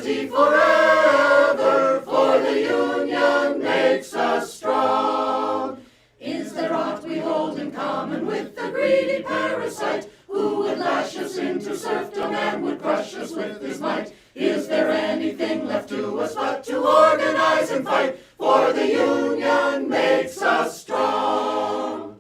Solidarity forever, for the union makes us strong. Is there aught we hold in common with the greedy parasite, who would lash us into serfdom and would crush us with his might? Is there anything left to us but to organize and fight, for the union makes us strong?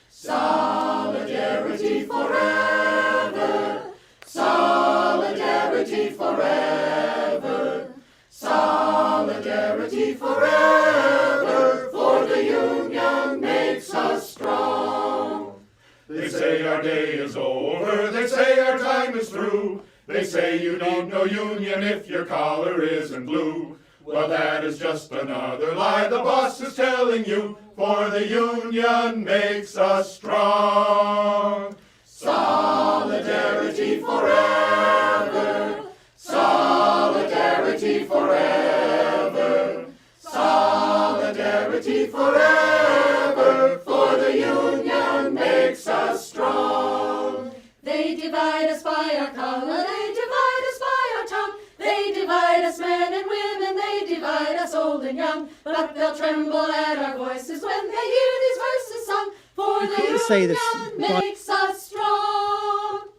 Solidarity forever, solidarity forever, solidarity forever, for the union makes us strong. They say our day is over, they say our time is through, they say you need no union if your collar isn't blue. Well, that is just another lie the boss is telling you, for the union makes us strong. Solidarity forever, solidarity forever, solidarity forever, for the union makes us strong. They divide us by our color, they divide us by our tongue, they divide us men and women, they divide us old and young, but they'll tremble at our voices when they hear these verses sung, for the union makes us strong.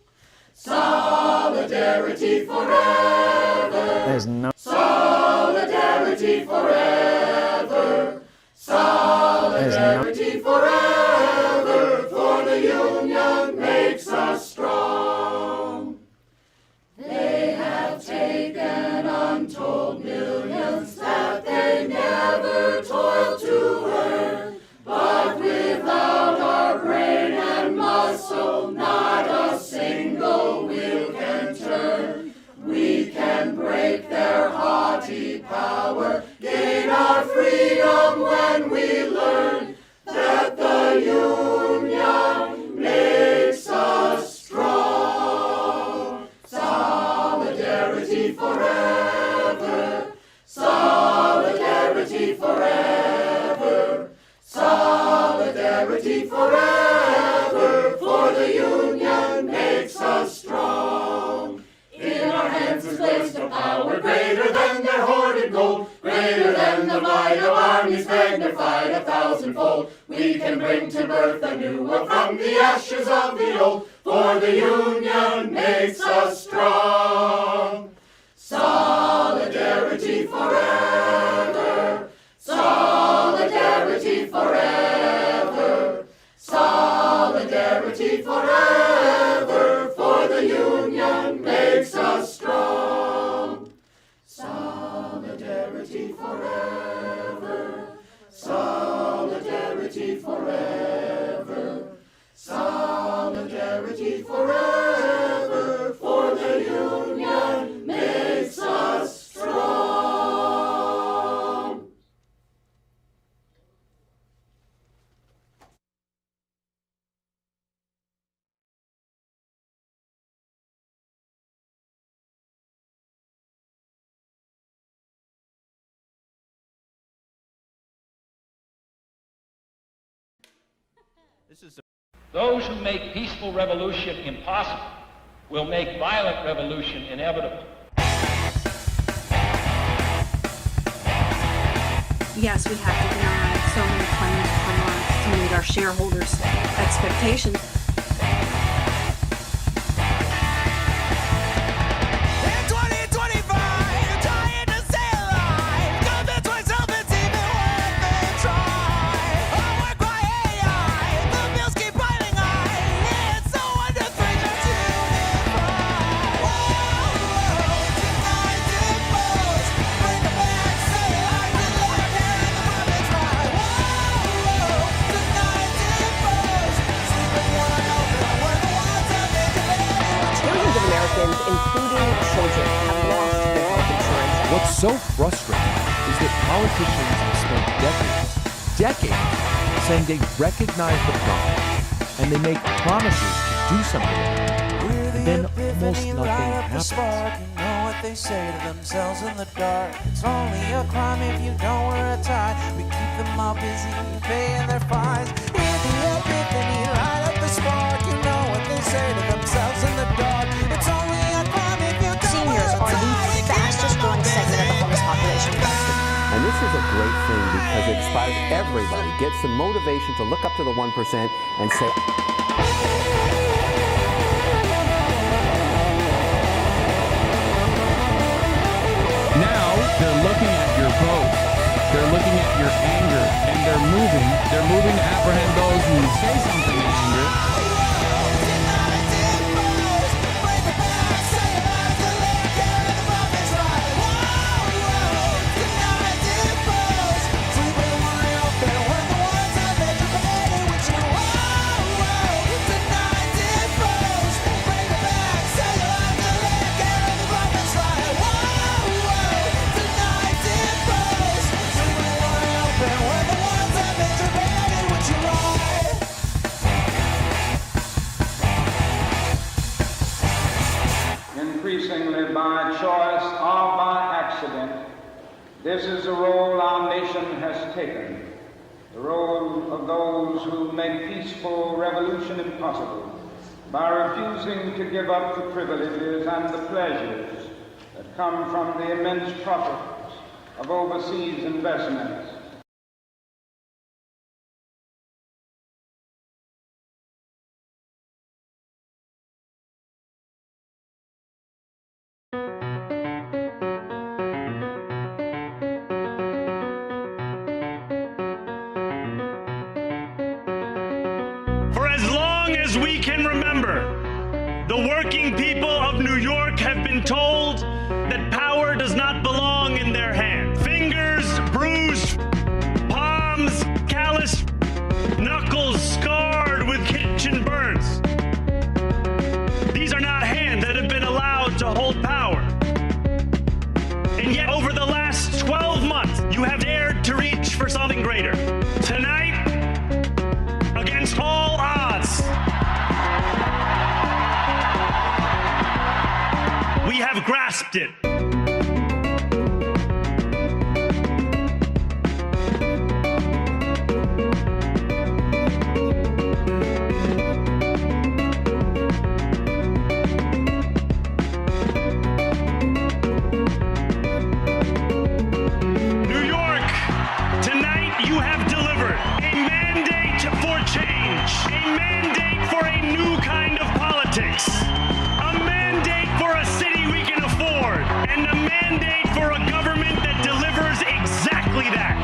Solidarity forever. There's no Solidarity forever. Solidarity forever, for the union makes us strong. They have taken untold millions that they never toiled to earn, but without our brain and muscle, not a single wheel can turn. We can break their haughty power, gain our freedom when we learn that the union makes us strong. Solidarity forever, solidarity forever, solidarity forever, for the union makes us strong. In our hands is placed a power greater than their hoarded gold, greater than the might of armies magnified 1,000-fold. We can bring to birth a new world from the ashes of the old, for the union makes us strong. Solidarity forever, solidarity forever, solidarity forever, for the union makes us strong. Solidarity forever, solidarity forever, solidarity forever, for the union makes us strong. Those who make peaceful revolution impossible will make violent revolution inevitable. Yes, we have to deny so many claims to meet our shareholders' expectations. including children, have lost their health insurance. What's so frustrating is that politicians have spent decades saying they recognize the problem and they make promises to do something about it, and then almost nothing happens. You know what they say to themselves in the dark. It's only a crime if you don't wear a tie. We keep them all busy paying their fines. In the epiphany, light up the spark. You know what they say to themselves in the dark. It's only a crime if you don't wear a tie. Seniors are the fastest growing this is a great thing because it inspires everybody, gets the motivation to look up to the 1% and say, Now they're looking at your posts, they're looking at your anger, and they're moving to apprehend those who say something in anger. Increasingly by choice or by accident, this is the role our nation has taken, the role of those who make peaceful revolution impossible by refusing to give up the privileges and the pleasures that come from the immense profits of overseas investments. For as long as we can remember, the working people of New York have been told that power does not belong in their hand. Fingers bruised, palms calloused, knuckles scarred with kitchen burns. These are not hands that have been allowed to hold power. And yet, over the last 12 months, you have dared to reach for something greater. Tonight, against all odds, we have grasped it. New York, tonight you have delivered a mandate for change, a mandate for a new kind of politics, a mandate for a city we can afford, and a mandate for a government that delivers exactly that.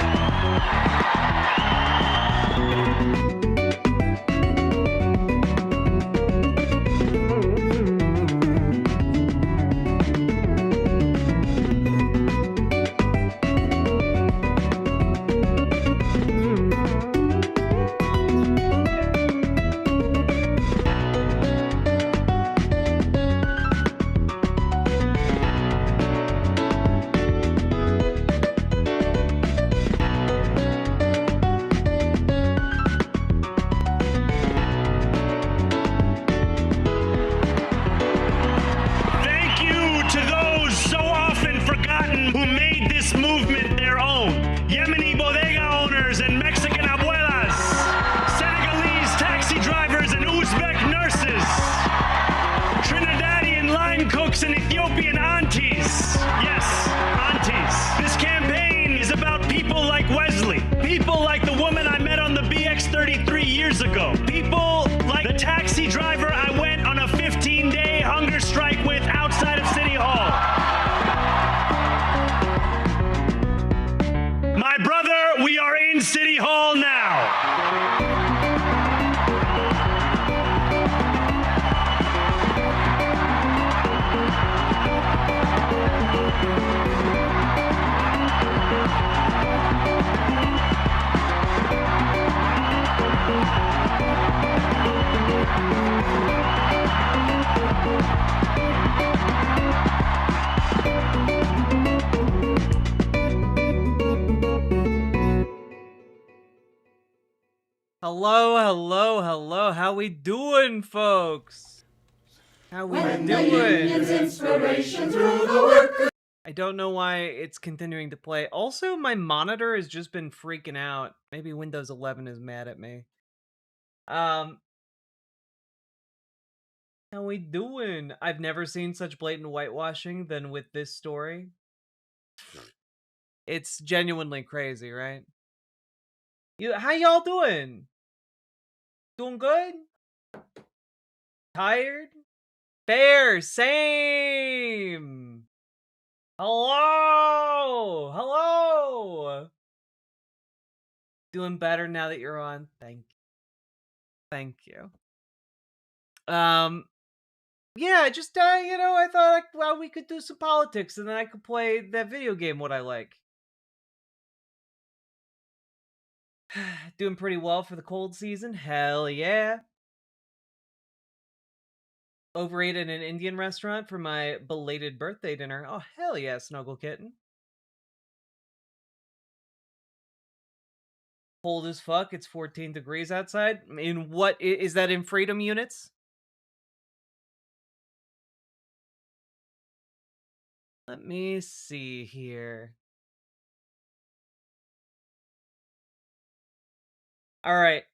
Thank you to those so often forgotten who made this movement their own. Yemeni bodega owners and Mexican abuelas, Senegalese taxi drivers and Uzbek nurses, Trinidadian line cooks and Ethiopian aunties. Yes, aunties. This campaign is about people like Wesley, people like the woman I met on the BX 33 years ago, people like the taxi driver I went on a 15-day hunger strike with outside of City Hall. My brother, we are in City Hall now. Hello, hello, hello. How we doing, folks? How we When the doing? union's inspiration through the workers. I don't know why it's continuing to play. Also, my monitor has just been freaking out. Maybe Windows 11 is mad at me. How we doing? I've never seen such blatant whitewashing than with this story. It's genuinely crazy, right? How y'all doing? Doing good? Tired? Fair, same. Hello, hello. Doing better now that you're on. Thank you. Yeah, just I thought well we could do some politics and then I could play that video game what I like. Doing pretty well for the cold season. Hell yeah. Overate at an Indian restaurant for my belated birthday dinner. Oh, hell yeah, Snuggle Kitten. Cold as fuck. It's 14 degrees outside. In what is that in freedom units? Let me see here. All right.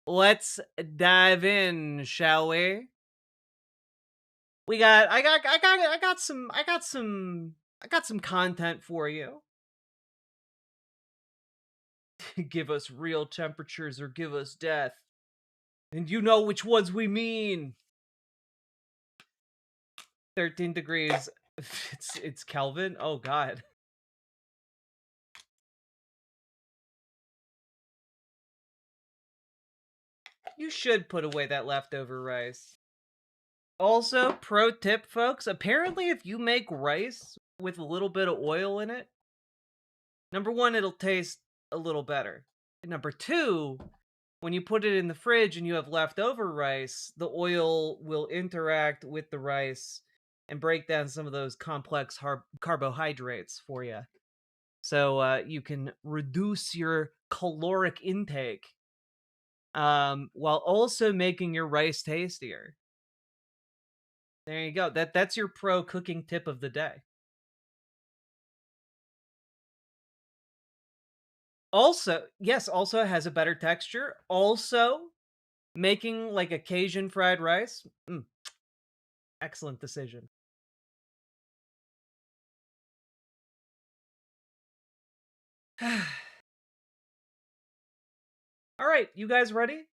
Let's dive in, shall we? I got some content for you. Give us real temperatures or give us death. And you know which ones we mean. 13 degrees. It's Kelvin. Oh god. You should put away that leftover rice. Also, pro tip, folks, apparently if you make rice with a little bit of oil in it, number one, it'll taste a little better. And number two, when you put it in the fridge and you have leftover rice, the oil will interact with the rice and break down some of those complex carbohydrates for you. So you can reduce your caloric intake while also making your rice tastier. There you go. That's your pro cooking tip of the day. Also, yes, also has a better texture. Also, making like a Cajun fried rice. Excellent decision. All right, you guys ready?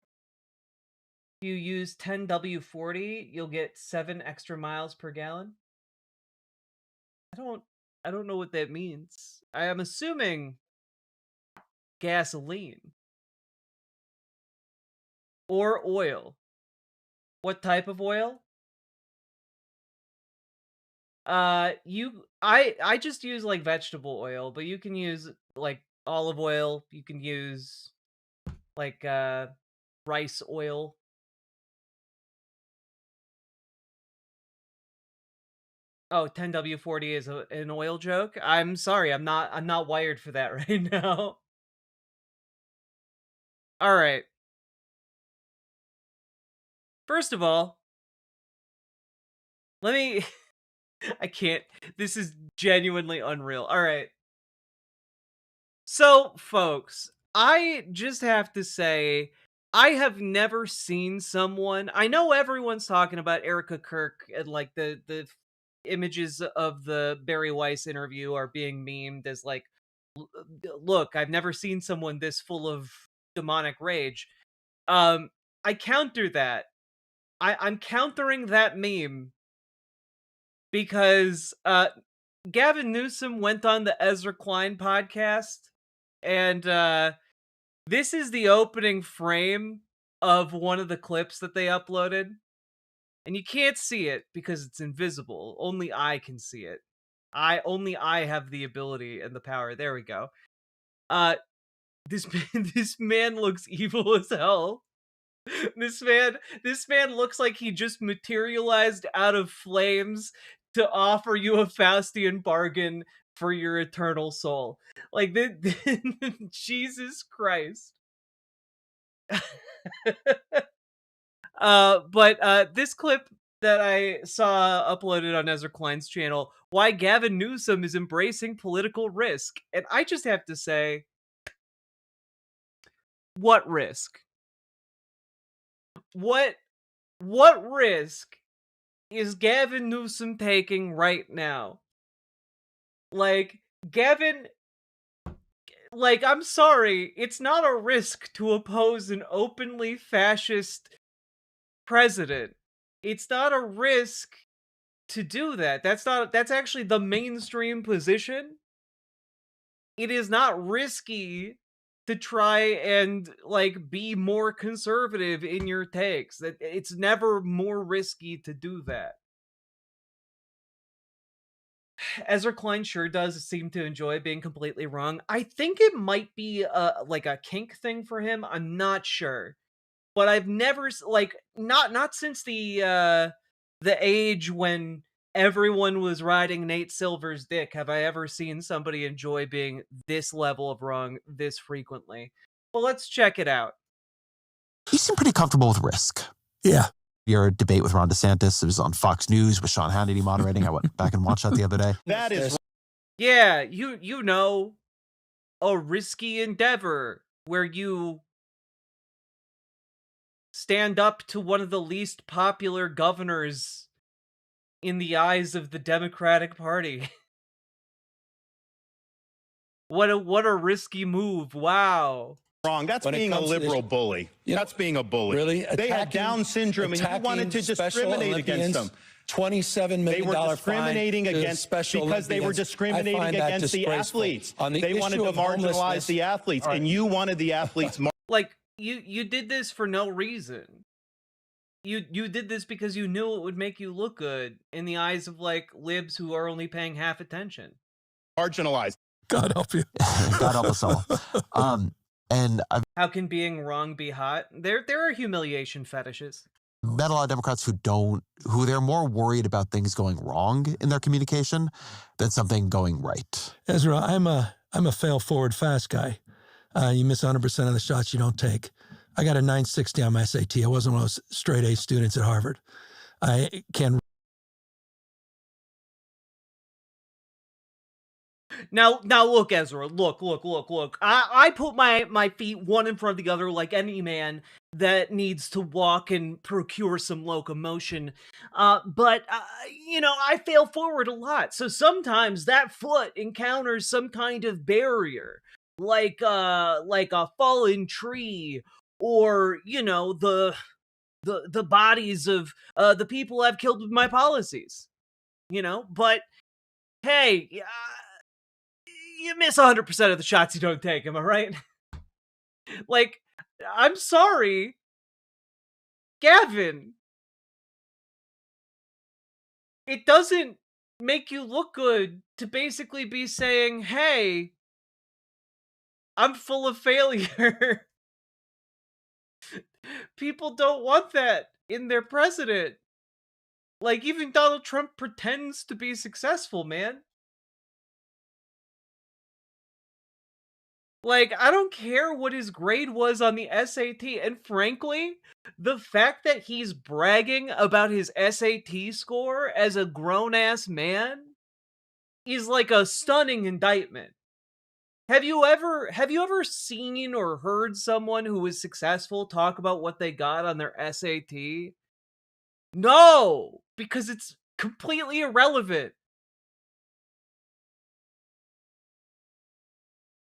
If you use 10W40, you'll get 7 extra miles per gallon. I don't know what that means. I am assuming gasoline or oil. What type of oil? I just use like vegetable oil, but you can use like olive oil, you can use like rice oil. Oh, 10W40 is an oil joke. I'm sorry, I'm not wired for that right now. All right. First of all, let me I can't. This is genuinely unreal. All right. So, folks, I just have to say, I have never seen someone. I know everyone's talking about Erica Kirk and like the images of the Barry Weiss interview are being memed as like, look, I've never seen someone this full of demonic rage. I counter that. I'm countering that meme because Gavin Newsom went on the Ezra Klein podcast, and this is the opening frame of one of the clips that they uploaded. And you can't see it because it's invisible. Only I can see it. Only I have the ability and the power. There we go. This man looks evil as hell. This man looks like he just materialized out of flames to offer you a Faustian bargain for your eternal soul. Like Jesus Christ. But this clip that I saw uploaded on Ezra Klein's channel, why Gavin Newsom is embracing political risk. And I just have to say, what risk? What risk is Gavin Newsom taking right now? Like, Gavin like, I'm sorry, it's not a risk to oppose an openly fascist president. It's not a risk to do that. That's actually the mainstream position. It is not risky to try and, like, be more conservative in your takes. That it's never more risky to do that. Ezra Klein sure does seem to enjoy being completely wrong. I think it might be like a kink thing for him. I'm not sure. But I've never like not since the age when everyone was riding Nate Silver's dick have I ever seen somebody enjoy being this level of wrong this frequently. Well, let's check it out. You seem pretty comfortable with risk. Yeah. Your debate with Ron DeSantis, it was on Fox News with Sean Hannity moderating. I went back and watched that the other day. That is Yeah, you know, a risky endeavor where you stand up to one of the least popular governors in the eyes of the Democratic Party. What a risky move. Wow. wrong. That's being a liberal bully. That's being a bully. Really? They had Down syndrome and you wanted to discriminate against them. $27 million. They were discriminating against Special because they were discriminating against the athletes. They wanted to marginalize the athletes, and you wanted the athletes. Like you did this for no reason. You did this because you knew it would make you look good in the eyes of like libs who are only paying half attention. Marginalized. God help you. God help us all. And I've How can being wrong be hot? There are humiliation fetishes. met a lot of Democrats who they're more worried about things going wrong in their communication than something going right. Ezra, I'm a fail forward fast guy. You miss 100% of the shots you don't take. I got a 960 on my SAT. I wasn't one of those straight A students at Harvard. I can. Now look, Ezra, look. I put my feet one in front of the other like any man that needs to walk and procure some locomotion. But you know, I fail forward a lot. So sometimes that foot encounters some kind of barrier, like a fallen tree, or, you know, the bodies of the people I've killed with my policies. You know, but hey, you miss 100% of the shots you don't take, am I right? Like, I'm sorry, Gavin. It doesn't make you look good to basically be saying, hey, I'm full of failure. People don't want that in their president. Like, even Donald Trump pretends to be successful, man. Like, I don't care what his grade was on the SAT, and frankly, the fact that he's bragging about his SAT score as a grown-ass man is like a stunning indictment. Have you ever seen or heard someone who was successful talk about what they got on their SAT? No, because it's completely irrelevant.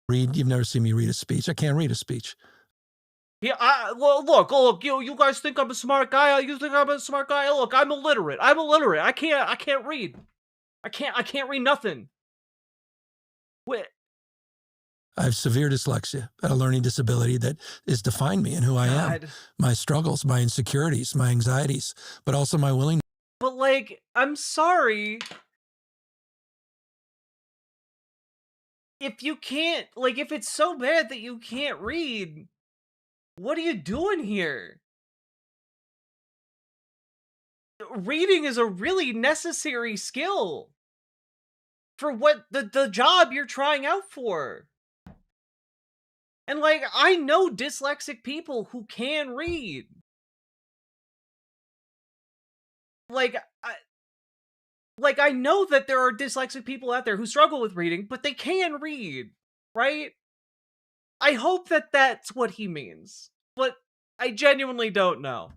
You've never seen me read a speech. I can't read a speech. Yeah, well, look, you guys think I'm a smart guy? You think I'm a smart guy? Look, I'm illiterate. I can't read. I can't read nothing. Wait. I have severe dyslexia, a learning disability that has defined me and who I am. My struggles, my insecurities, my anxieties, but also my willingness. But like, I'm sorry. If you can't, like, if it's so bad that you can't read, what are you doing here? Reading is a really necessary skill for what the job you're trying out for. And like, I know dyslexic people who can read. Like, I know that there are dyslexic people out there who struggle with reading, but they can read, right? I hope that that's what he means, but I genuinely don't know.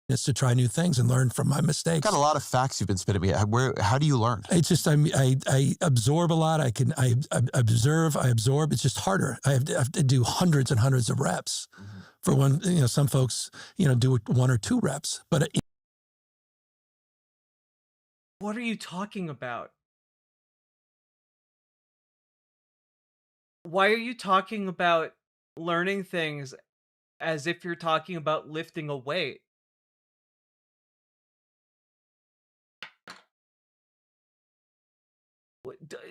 It's to try new things and learn from my mistakes. Got a lot of facts you've been spitting me. How do you learn? It's just I absorb a lot. I observe. I absorb. It's just harder. I have to do hundreds and hundreds of reps. For one, some folks do 1 or 2 reps. But what are you talking about? Why are you talking about learning things as if you're talking about lifting a weight?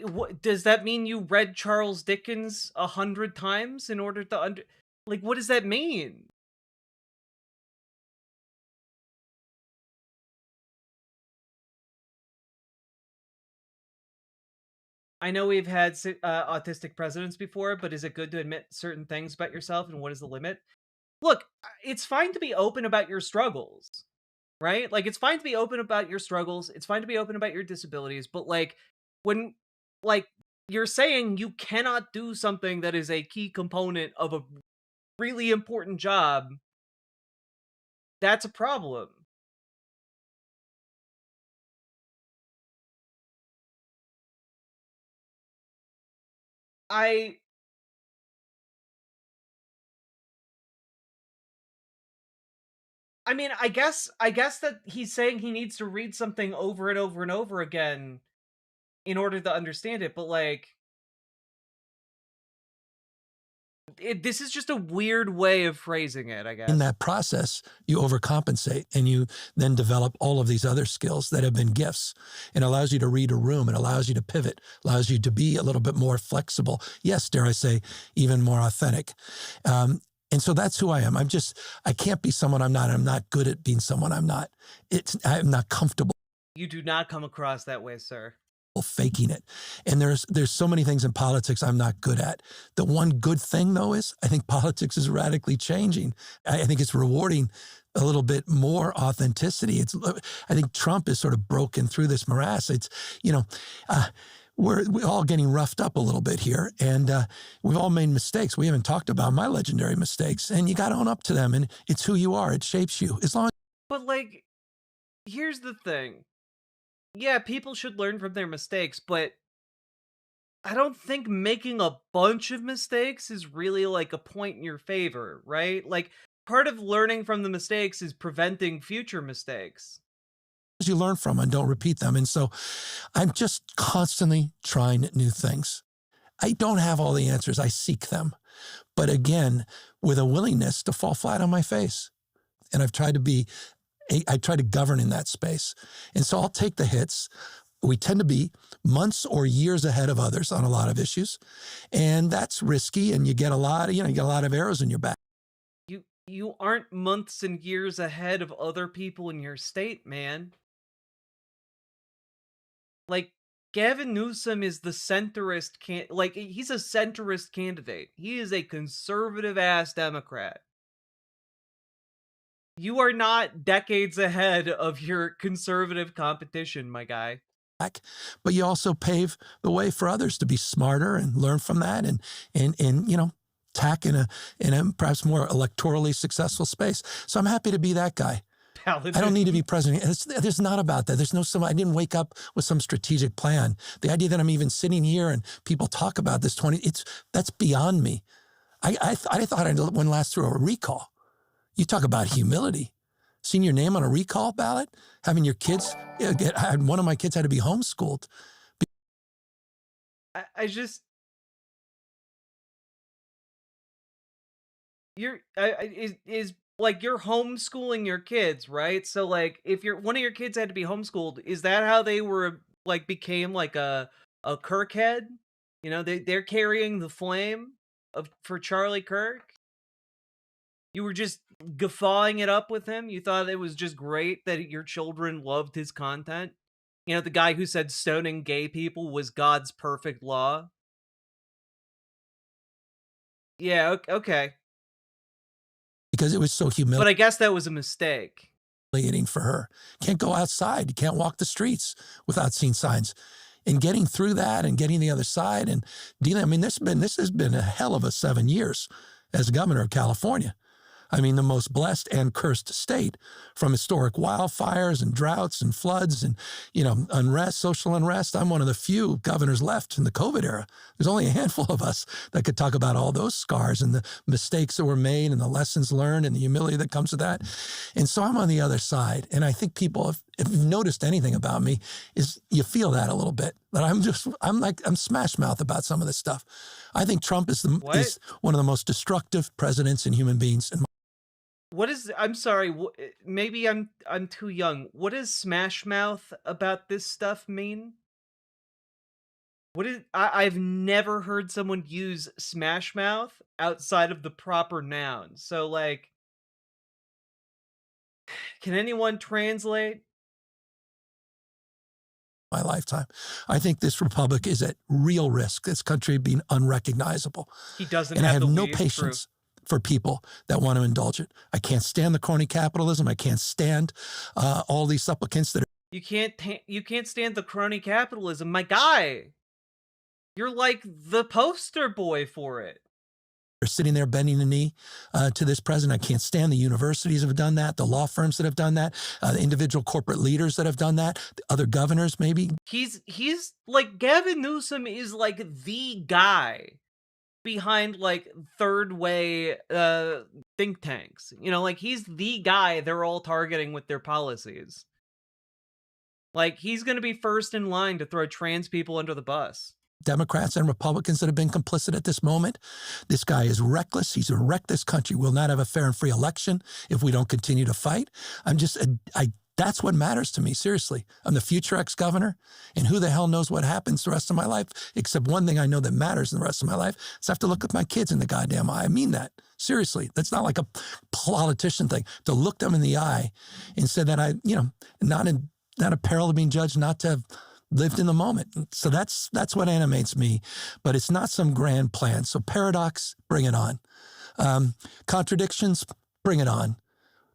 What does that mean? You read Charles Dickens 100 times in order to what does that mean? I know we've had autistic presidents before, but is it good to admit certain things about yourself, and what is the limit? Look, it's fine to be open about your struggles, right? Like, it's fine to be open about your struggles. It's fine to be open about your disabilities, but when you're saying you cannot do something that is a key component of a really important job, that's a problem. I mean, I guess that he's saying he needs to read something over and over and over again in order to understand it, but this is just a weird way of phrasing it, I guess. In that process, you overcompensate, and you then develop all of these other skills that have been gifts. It allows you to read a room. It allows you to pivot, allows you to be a little bit more flexible. Yes, dare I say, even more authentic. And so that's who I am. I can't be someone I'm not. I'm not good at being someone I'm not. I'm not comfortable. You do not come across that way, sir. Faking it. And there's so many things in politics I'm not good at. The one good thing, though, is I think politics is radically changing. I think it's rewarding a little bit more authenticity. I think Trump is sort of broken through this morass. We're all getting roughed up a little bit here, and we've all made mistakes. We haven't talked about my legendary mistakes, and you got to own up to them, and it's who you are. It shapes you. But here's the thing. Yeah, people should learn from their mistakes, but I don't think making a bunch of mistakes is really a point in your favor, right? Part of learning from the mistakes is preventing future mistakes. You learn from and don't repeat them. And so I'm just constantly trying new things. I don't have all the answers. I seek them. But again, with a willingness to fall flat on my face. And I've tried to I try to govern in that space. And so I'll take the hits. We tend to be months or years ahead of others on a lot of issues. And that's risky, and you get a lot of arrows in your back. You aren't months and years ahead of other people in your state, man. Gavin Newsom is the centrist he's a centrist candidate. He is a conservative-ass Democrat. You are not decades ahead of your conservative competition, my guy. But you also pave the way for others to be smarter and learn from that and tack in a perhaps more electorally successful space. So I'm happy to be that guy. Paladin. I don't need to be president. It's not about that. I didn't wake up with some strategic plan. The idea that I'm even sitting here and people talk about this that's beyond me. I thought I went last through a recall. You talk about humility. Seeing your name on a recall ballot, having your kids, one of my kids had to be homeschooled. You're homeschooling your kids, right? So if one of your kids had to be homeschooled, is that how they were became a Kirkhead? They're carrying the flame for Charlie Kirk. You were just guffawing it up with him. You thought it was just great that your children loved his content. The guy who said stoning gay people was God's perfect law. Yeah, okay. Because it was so humiliating. But I guess that was a mistake. For her. Can't go outside. You can't walk the streets without seeing signs. And getting through that and getting the other side and dealing. I mean, this has been a hell of a 7 years as governor of California. I mean, the most blessed and cursed state, from historic wildfires and droughts and floods and, unrest, social unrest. I'm one of the few governors left in the COVID era. There's only a handful of us that could talk about all those scars and the mistakes that were made and the lessons learned and the humility that comes with that. And so I'm on the other side. And I think people, if you've noticed anything about me, is you feel that a little bit. That I'm smash mouth about some of this stuff. I think Trump is one of the most destructive presidents and human beings. What is? I'm sorry. Maybe I'm too young. What does smash mouth about this stuff mean? What is? I've never heard someone use smash mouth outside of the proper noun. So, like, can anyone translate? My lifetime. I think this republic is at real risk, this country being unrecognizable. He doesn't and have I have the no weed, patience for people that want to indulge it. I can't stand the crony capitalism. I can't stand all these supplicants that are... You can't stand the crony capitalism. My guy, you're like the poster boy for it. They're sitting there bending the knee to this president. I can't stand the universities that have done that, the law firms that have done that, the individual corporate leaders that have done that, the other governors maybe. He's like, Gavin Newsom is like the guy behind like third way think tanks. Like he's the guy they're all targeting with their policies. Like he's going to be first in line to throw trans people under the bus. Democrats and Republicans that have been complicit at this moment. This guy is reckless. He's wrecked this country. We'll not have a fair and free election if we don't continue to fight. That's what matters to me, seriously. I'm the future ex-governor, and who the hell knows what happens the rest of my life, except one thing I know that matters in the rest of my life is I have to look at my kids in the goddamn eye. I mean that. Seriously. That's not like a politician thing. To look them in the eye and say that not a peril of being judged, not to have lived in the moment. So that's what animates me, but it's not some grand plan. So paradox, bring it on. Contradictions, bring it on.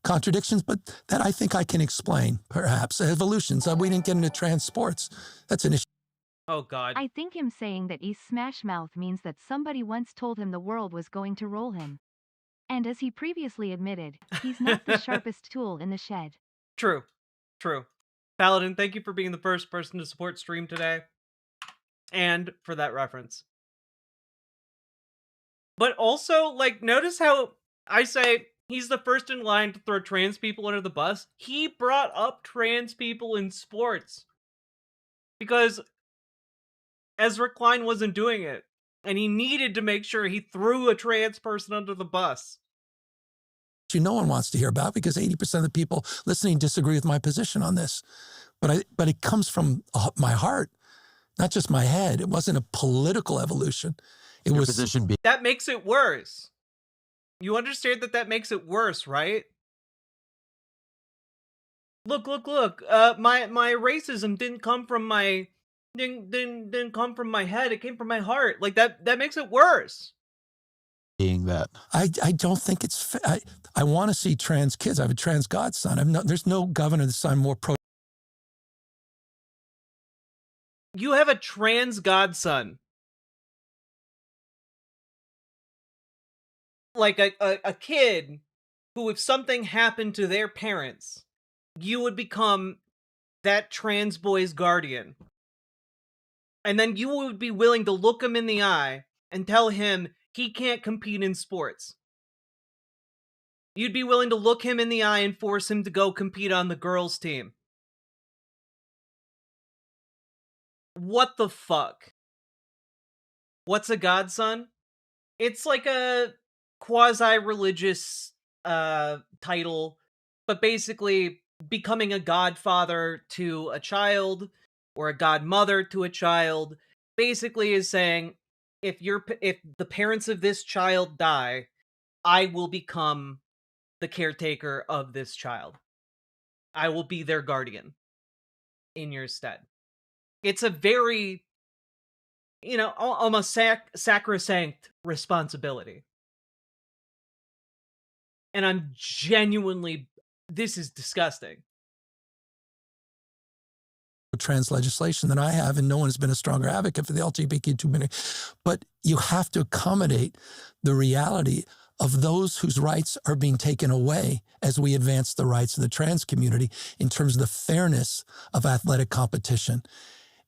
Contradictions, but that I think I can explain, perhaps. Evolutions, we didn't get into trans sports. That's an issue. Oh, God. I think him saying that he's smash mouth means that somebody once told him the world was going to roll him. And as he previously admitted, he's not the sharpest tool in the shed. True. Paladin, thank you for being the first person to support stream today. And for that reference. But also, like, notice how I say he's the first in line to throw trans people under the bus. He brought up trans people in sports. Because Ezra Klein wasn't doing it. And he needed to make sure he threw a trans person under the bus. No one wants to hear about because 80% of the people listening disagree with my position on this. But it comes from my heart, not just my head. It wasn't a political evolution. It was position. That makes it worse. You understand that makes it worse, right? Look. My racism didn't come from my didn't come from my head. It came from my heart. Like that makes it worse. Being that I don't think it's I want to see trans kids. I have a trans godson. There's no governor that's signed more pro. You have a trans godson. Like a kid who, if something happened to their parents, you would become that trans boy's guardian. And then you would be willing to look him in the eye and tell him he can't compete in sports. You'd be willing to look him in the eye and force him to go compete on the girls' team. What the fuck? What's a godson? It's like a quasi-religious title, but basically becoming a godfather to a child or a godmother to a child basically is saying, if the parents of this child die, I will become the caretaker of this child. I will be their guardian in your stead. It's a very, almost sacrosanct responsibility. And I'm genuinely, this is disgusting. Trans legislation than I have, and no one has been a stronger advocate for the LGBTQ community. But you have to accommodate the reality of those whose rights are being taken away as we advance the rights of the trans community in terms of the fairness of athletic competition.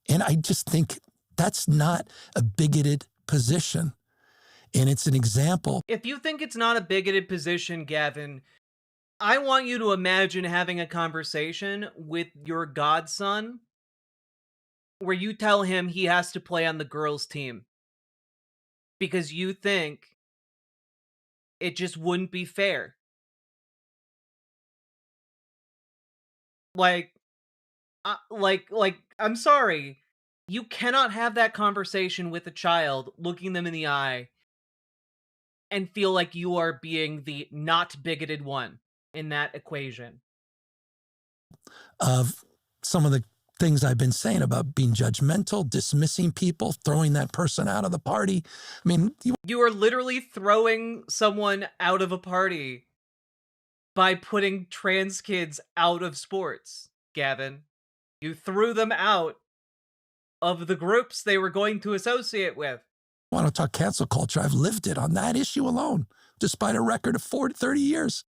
And I just think that's not a bigoted position. And it's an example. If you think it's not a bigoted position, Gavin, I want you to imagine having a conversation with your godson where you tell him he has to play on the girls' team because you think it just wouldn't be fair. Like, I'm sorry. You cannot have that conversation with a child, looking them in the eye, and feel like you are being the not bigoted one in that equation. Of some of the things I've been saying about being judgmental, dismissing people, throwing that person out of the party. I mean, you are literally throwing someone out of a party by putting trans kids out of sports, Gavin. You threw them out of the groups they were going to associate with. I want to talk cancel culture. I've lived it on that issue alone, despite a record of 30 years.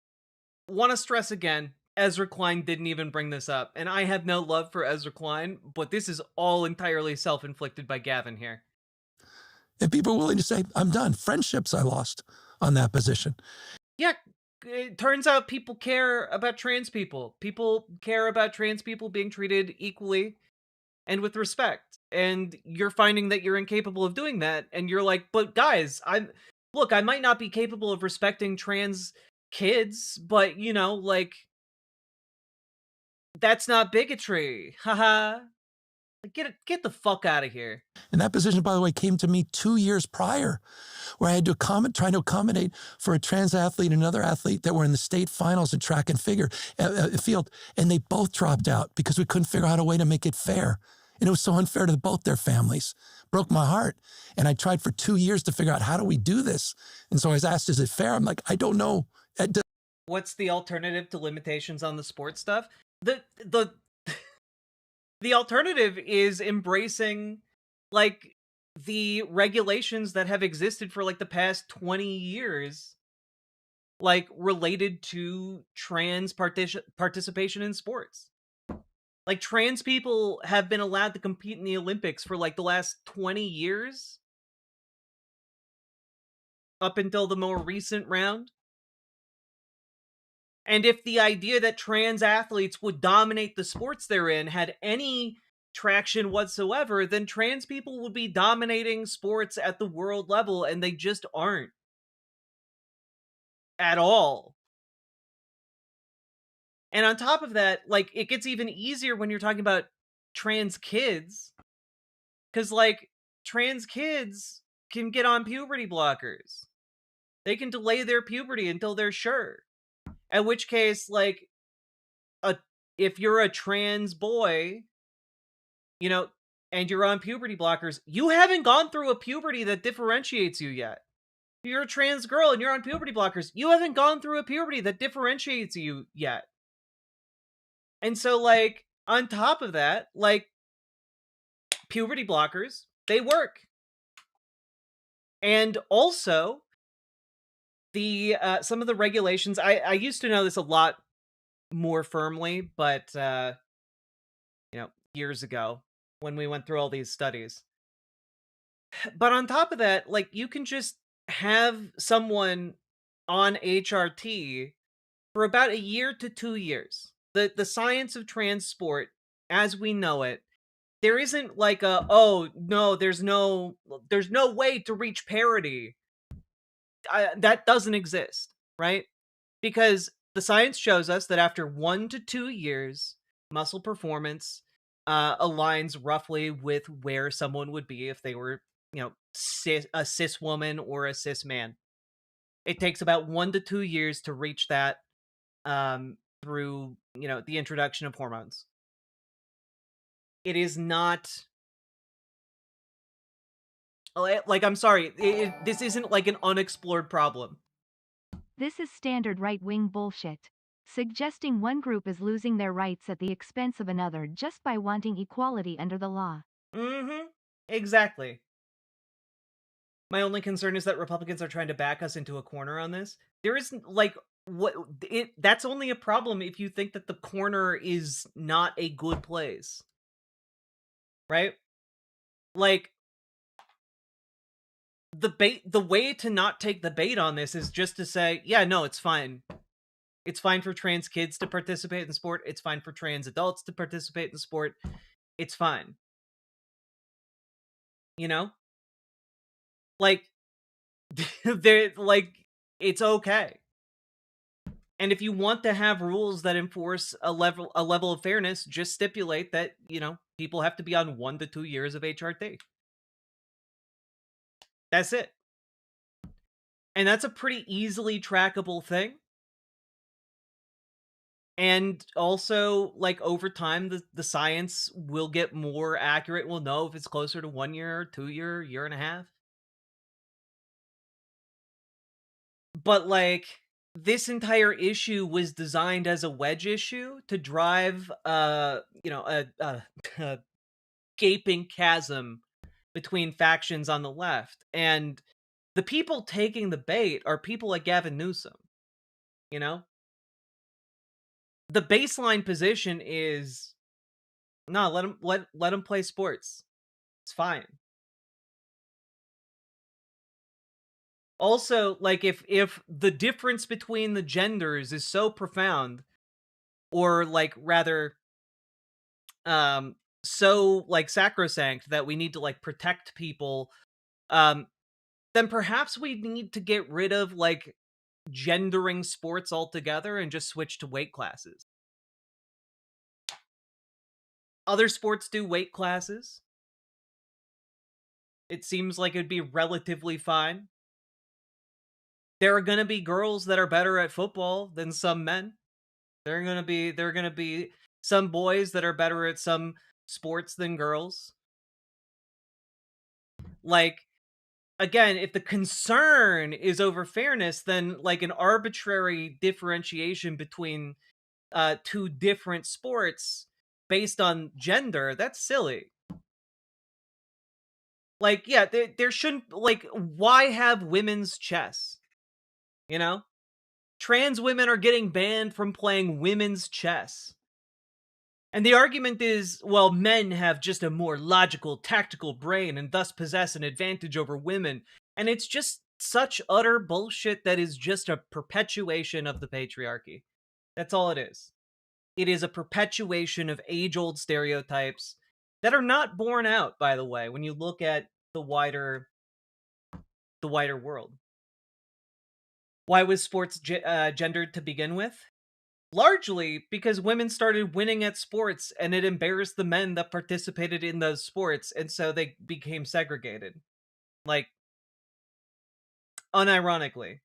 Want to stress again, Ezra Klein didn't even bring this up, and I have no love for Ezra Klein, but this is all entirely self-inflicted by Gavin here. And people are willing to say, I'm done. Friendships I lost on that position. Yeah, it turns out people care about trans people. People care about trans people being treated equally and with respect. And you're finding that you're incapable of doing that, and you're like, but guys, I might not be capable of respecting trans kids, but, you know, like, that's not bigotry. Haha. Get the fuck out of here. And that position, by the way, came to me 2 years prior, where I had to try to accommodate for a trans athlete and another athlete that were in the state finals in track and field, and they both dropped out because we couldn't figure out a way to make it fair. And it was so unfair to both their families. Broke my heart. And I tried for 2 years to figure out, how do we do this? And so I was asked, is it fair? I'm like, I don't know. What's the alternative to limitations on the sports stuff? The alternative is embracing, like, the regulations that have existed for, like, the past 20 years, like, related to trans participation in sports. Like, trans people have been allowed to compete in the Olympics for, like, the last 20 years? Up until the more recent round? And if the idea that trans athletes would dominate the sports they're in had any traction whatsoever, then trans people would be dominating sports at the world level, and they just aren't. At all. And on top of that, like, it gets even easier when you're talking about trans kids. Because, like, trans kids can get on puberty blockers. They can delay their puberty until they're sure. At which case, like, if you're a trans boy, you know, and you're on puberty blockers, you haven't gone through a puberty that differentiates you yet. If you're a trans girl and you're on puberty blockers, you haven't gone through a puberty that differentiates you yet. And so, like, on top of that, like, puberty blockers, they work. And also, some of the regulations, I used to know this a lot more firmly, but, you know, years ago, when we went through all these studies. But on top of that, like, you can just have someone on HRT for about a year to 2 years. The science of trans sport, as we know it, there isn't like oh, no, there's no way to reach parity. That doesn't exist, right? Because the science shows us that after 1 to 2 years, muscle performance aligns roughly with where someone would be if they were, you know, a cis woman or a cis man. It takes about 1 to 2 years to reach that through, you know, the introduction of hormones. It is not... Like, I'm sorry, this isn't like an unexplored problem. This is standard right-wing bullshit. Suggesting one group is losing their rights at the expense of another just by wanting equality under the law. Mm-hmm. Exactly. My only concern is that Republicans are trying to back us into a corner on this. There isn't, like, that's only a problem if you think that the corner is not a good place. Right? Like, the way to not take the bait on this is just to say, yeah, no, it's fine. It's fine for trans kids to participate in sport. It's fine for trans adults to participate in sport. It's fine. You know? Like, they're like, it's okay. And if you want to have rules that enforce a level of fairness, just stipulate that, people have to be on 1 to 2 years of HRT. That's it. And that's a pretty easily trackable thing. And also, like, over time, the science will get more accurate. We'll know if it's closer to 1 year, 2 year and a half. But, like, this entire issue was designed as a wedge issue to drive, a a gaping chasm between factions on the left. And the people taking the bait are people like Gavin Newsom, you know? The baseline position is, no, let him play sports. It's fine. Also, like, if the difference between the genders is so profound, or, like, rather, so, like, sacrosanct that we need to, like, protect people, then perhaps we need to get rid of, like, gendering sports altogether and just switch to weight classes. Other sports do weight classes. It seems like it'd be relatively fine. There are gonna be girls that are better at football than some men. There are gonna be some boys that are better at some sports than girls. Like, again, if the concern is over fairness, then, like, an arbitrary differentiation between two different sports based on gender, that's silly. Like, yeah, there shouldn't, like, why have women's chess? You know? Trans women are getting banned from playing women's chess. And the argument is, well, men have just a more logical, tactical brain and thus possess an advantage over women. And it's just such utter bullshit that is just a perpetuation of the patriarchy. That's all it is. It is a perpetuation of age-old stereotypes that are not borne out, by the way, when you look at the wider world. Why was sports gendered to begin with? Largely because women started winning at sports and it embarrassed the men that participated in those sports, and so they became segregated. Like, unironically.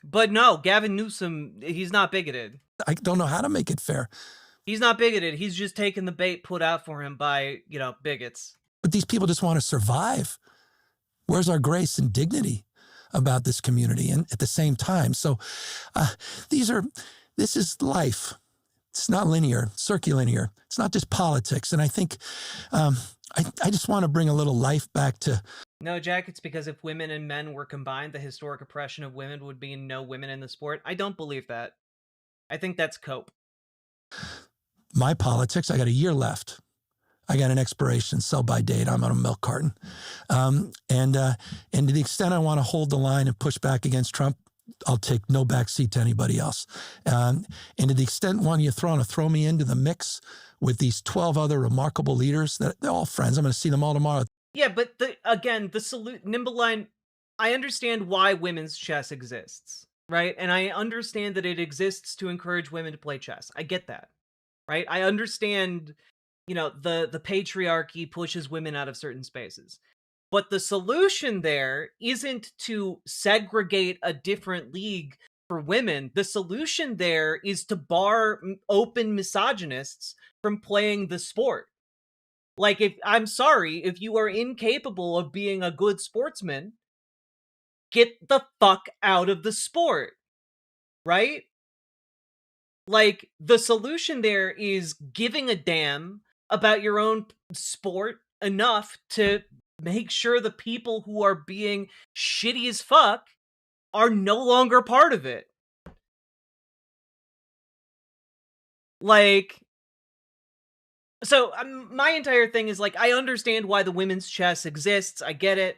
But no, Gavin Newsom, he's not bigoted. I don't know how to make it fair. He's not bigoted. He's just taking the bait put out for him by, bigots. But these people just want to survive. Where's our grace and dignity about this community? And at the same time, so this is life. It's not linear, circulinear. It's not just politics. And I think I just want to bring a little life back to. No, Jack, it's because if women and men were combined, the historic oppression of women would be no women in the sport. I don't believe that. I think that's cope. My politics, I got a year left. I got an expiration, sell by date. I'm on a milk carton. And to the extent I want to hold the line and push back against Trump, I'll take no backseat to anybody else. And to the extent one you want to throw me into the mix with these 12 other remarkable leaders, that they're all friends. I'm going to see them all tomorrow. Yeah, but the Nimble-Line, I understand why women's chess exists, right? And I understand that it exists to encourage women to play chess. I get that, right? I understand, the patriarchy pushes women out of certain spaces. But the solution there isn't to segregate a different league for women. The solution there is to bar open misogynists from playing the sport. Like, I'm sorry, if you are incapable of being a good sportsman, get the fuck out of the sport, right? Like, the solution there is giving a damn about your own sport enough to make sure the people who are being shitty as fuck are no longer part of it. Like, so my entire thing is like, I understand why the women's chess exists. I get it.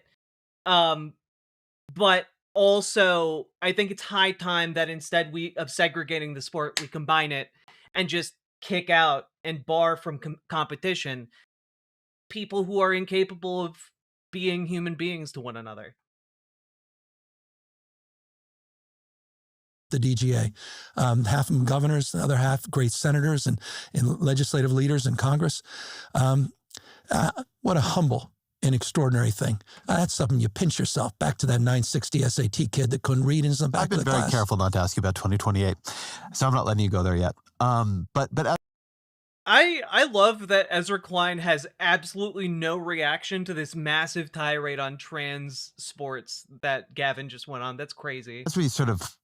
But also, I think it's high time that instead of segregating the sport, we combine it and just kick out and bar from competition people who are incapable of being human beings to one another. The DGA, half of them governors, the other half great senators and legislative leaders in Congress. What a humble and extraordinary thing. That's something you pinch yourself back to that 960 SAT kid that couldn't read in the back of the class. I've been very careful not to ask you about 2028, so I'm not letting you go there yet. But I love that Ezra Klein has absolutely no reaction to this massive tirade on trans sports that Gavin just went on. That's crazy. As we sort of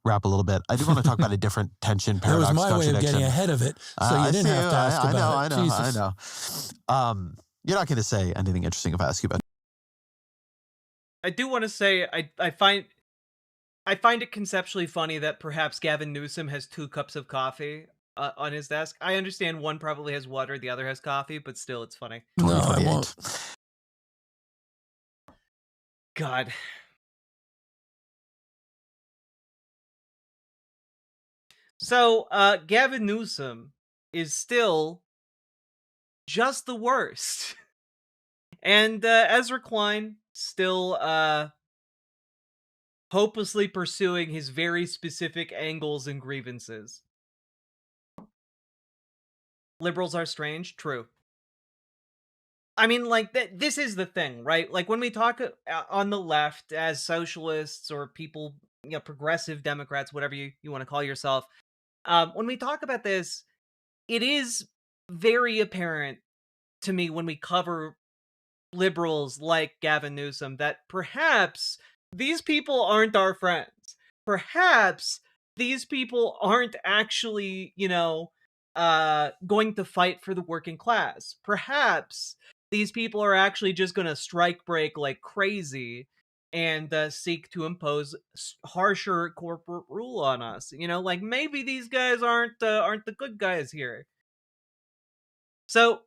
wrap a little bit, I do want to talk about a different tension, paradox, That was my way of getting ahead of it, so you didn't have to ask about it. I know. You're not going to say anything interesting if I ask you about it. I do want to say I find it conceptually funny that perhaps Gavin Newsom has 2 cups of coffee on his desk. I understand one probably has water, the other has coffee, but still, it's funny. No, I won't. God. So, Gavin Newsom is still just the worst. And Ezra Klein still hopelessly pursuing his very specific angles and grievances. Liberals are strange? True. I mean, like, this is the thing, right? Like, when we talk on the left as socialists or people, you know, progressive Democrats, whatever you want to call yourself, when we talk about this, it is very apparent to me when we cover liberals like Gavin Newsom that perhaps these people aren't our friends. Perhaps these people aren't actually, you know, going to fight for the working class. Perhaps these people are actually just going to strike break like crazy and seek to impose harsher corporate rule on us. You know, like maybe these guys aren't the good guys here. So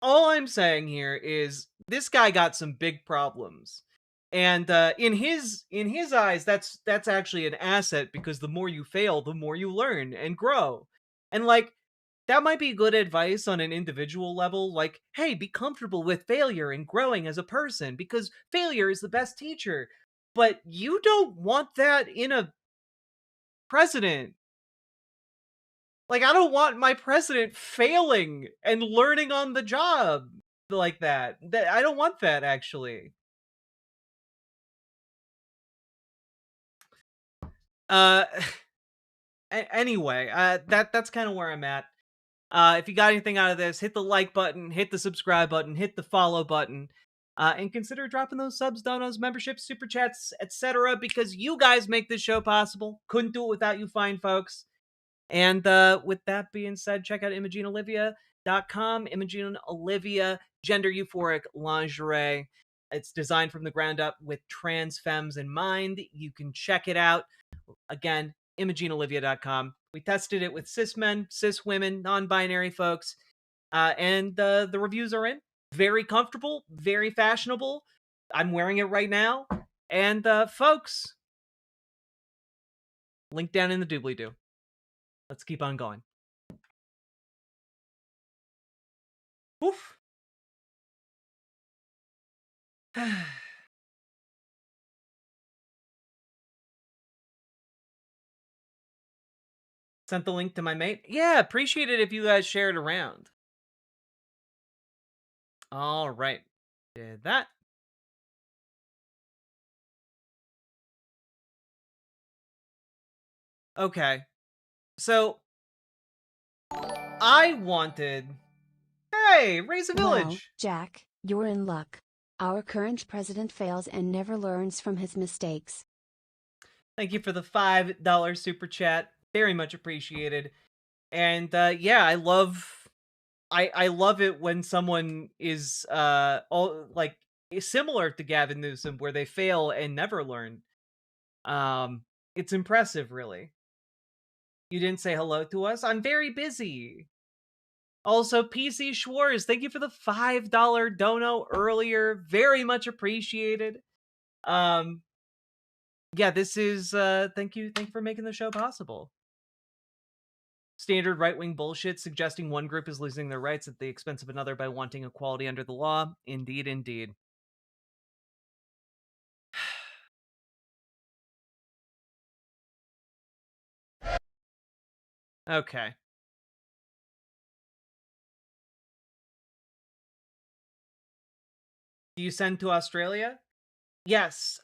all I'm saying here is this guy got some big problems. And in his eyes, that's actually an asset, because the more you fail, the more you learn and grow. And like, that might be good advice on an individual level, like, hey, be comfortable with failure and growing as a person, because failure is the best teacher. But you don't want that in a president. Like, I don't want my president failing and learning on the job like that. I don't want that, actually. Anyway, that's kind of where I'm at. If you got anything out of this, hit the like button, hit the subscribe button, hit the follow button, and consider dropping those subs, donos, memberships, super chats, etc., because you guys make this show possible. Couldn't do it without you fine folks. And with that being said, check out ImogeneOlivia.com. Imogene Olivia, gender euphoric lingerie. It's designed from the ground up with trans femmes in mind. You can check it out. Again, ImogeneOlivia.com. We tested it with cis men, cis women, non-binary folks, and the reviews are in. Very comfortable, very fashionable. I'm wearing it right now. And folks, link down in the doobly-doo. Let's keep on going. Oof. Sent the link to my mate. Yeah, appreciate it if you guys share it around. All right. Did that. Okay. So, I wanted... Hey, raise a village! Well, Jack, you're in luck. Our current president fails and never learns from his mistakes. Thank you for the $5 super chat. Very much appreciated. And yeah, I love it when someone is all like is similar to Gavin Newsom, where they fail and never learn. It's impressive, really. You didn't say hello to us? I'm very busy. Also, PC Schwartz, thank you for the $5 dono earlier. Very much appreciated. Yeah, this is thank you for making the show possible. Standard right-wing bullshit suggesting one group is losing their rights at the expense of another by wanting equality under the law. Indeed, indeed. Okay. Do you send to Australia? Yes,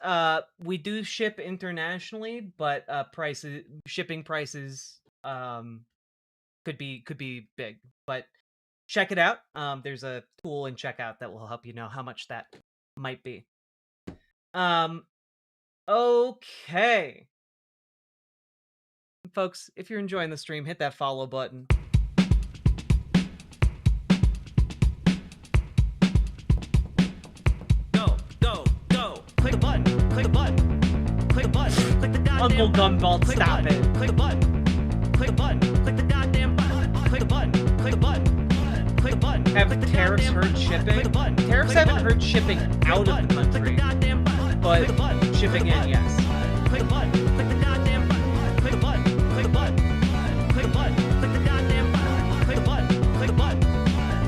we do ship internationally, but shipping prices could be big. But check it out. There's a tool in checkout that will help you know how much that might be. Okay. Folks, if you're enjoying the stream, hit that follow button. Go. Click a button. Click a button. Click a button. Click the goddamn Uncle Gumball, stop it. Click a button. Click a button. Click the goddamn button. Click a button. Click a button. Click a button. Have tariffs hurt shipping? Tariffs haven't hurt shipping out of the country, but shipping in, yes. Click a button. Click the goddamn button. Click a button. Click a button. Click a button. Click the goddamn button. Click a button. Click a button.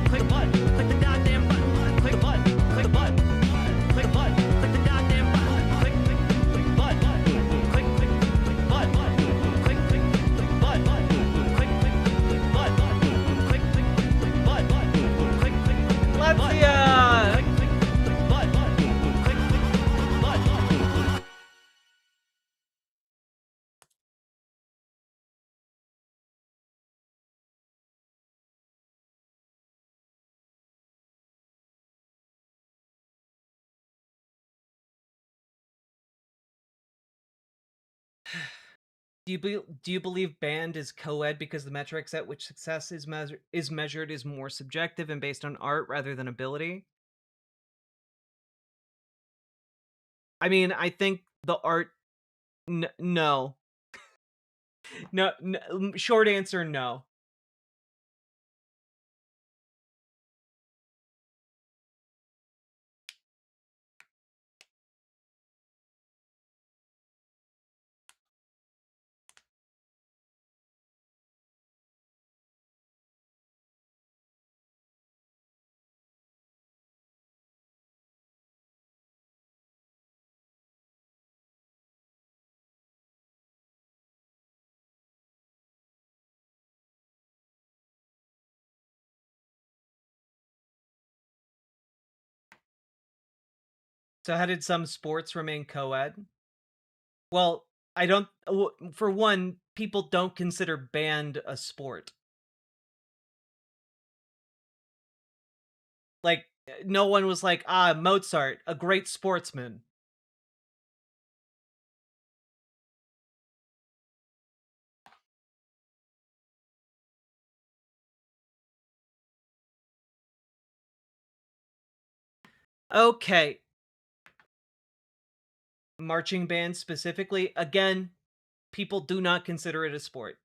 Click a button. Click the goddamn button. Click a button. Click a button. Click a button. Click the goddamn button. Click button. Click button. Click button. Click button. Click button. Click let's yeah. Do you believe band is co-ed because the metrics at which success is measured is more subjective and based on art rather than ability? I mean, I think the art no. No, short answer no. So how did some sports remain co-ed? Well, I don't for one, people don't consider band a sport. Like no one was like, Mozart, a great sportsman. Okay. Marching band specifically, again, people do not consider it a sport.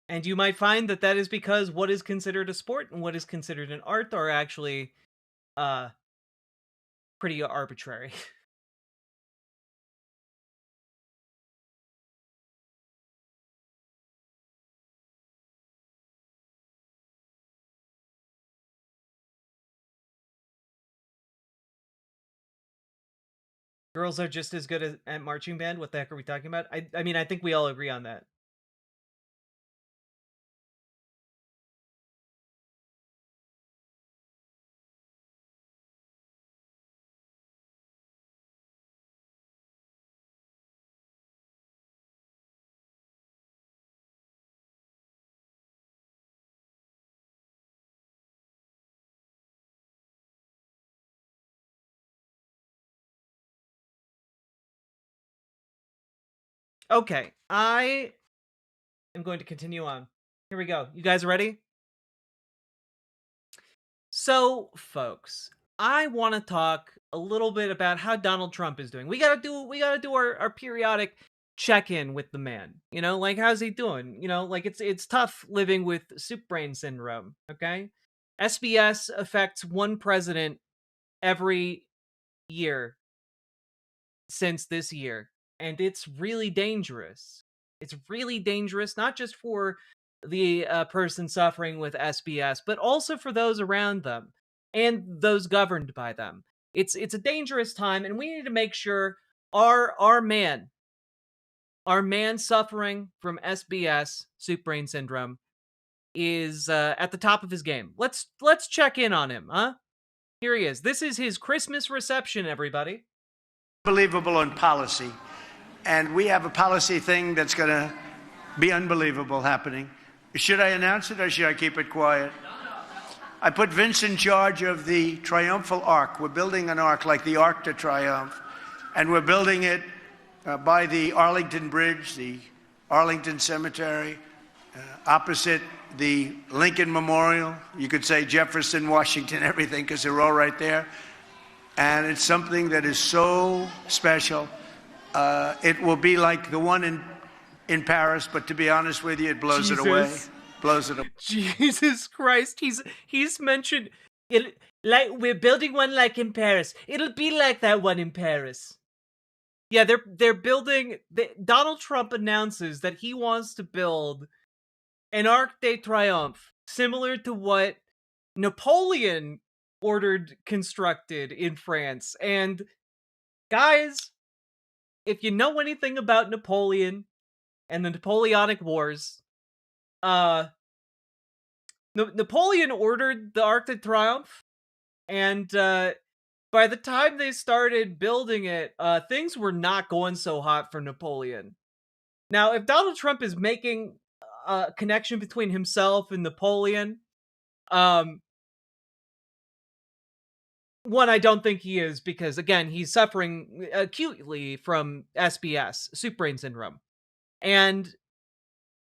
And you might find that that is because what is considered a sport and what is considered an art are actually pretty arbitrary. Girls are just as good at marching band. What the heck are we talking about? I mean, I think we all agree on that. Okay, I am going to continue on. Here we go. You guys ready? So, folks, I want to talk a little bit about how Donald Trump is doing. We gotta do our periodic check-in with the man. You know, like how's he doing? You know, like it's tough living with soup brain syndrome, okay? SBS affects one president every year since this year, and it's really dangerous. It's really dangerous, not just for the person suffering with SBS, but also for those around them and those governed by them. It's a dangerous time, and we need to make sure our man suffering from SBS, soup brain syndrome, is at the top of his game. Let's check in on him, huh? Here he is. This is his Christmas reception, everybody. Unbelievable on policy. And we have a policy thing that's going to be unbelievable happening. Should I announce it or should I keep it quiet? I put Vince in charge of the triumphal arc. We're building an arc like the Arc de Triomphe. And we're building it by the Arlington Bridge, the Arlington Cemetery, opposite the Lincoln Memorial. You could say Jefferson, Washington, everything, because they're all right there. And it's something that is so special. It will be like the one in Paris, but to be honest with you, it blows it away. Blows it away. Jesus Christ, he's mentioned it, like we're building one like in Paris. It'll be like that one in Paris. Yeah, they're building. Donald Trump announces that he wants to build an Arc de Triomphe similar to what Napoleon ordered constructed in France. And guys, if you know anything about Napoleon and the Napoleonic Wars, Napoleon ordered the Arc de Triomphe, and by the time they started building it, things were not going so hot for Napoleon. Now, if Donald Trump is making a connection between himself and Napoleon, one, I don't think he is, because again, he's suffering acutely from SBS, soup brain syndrome. And,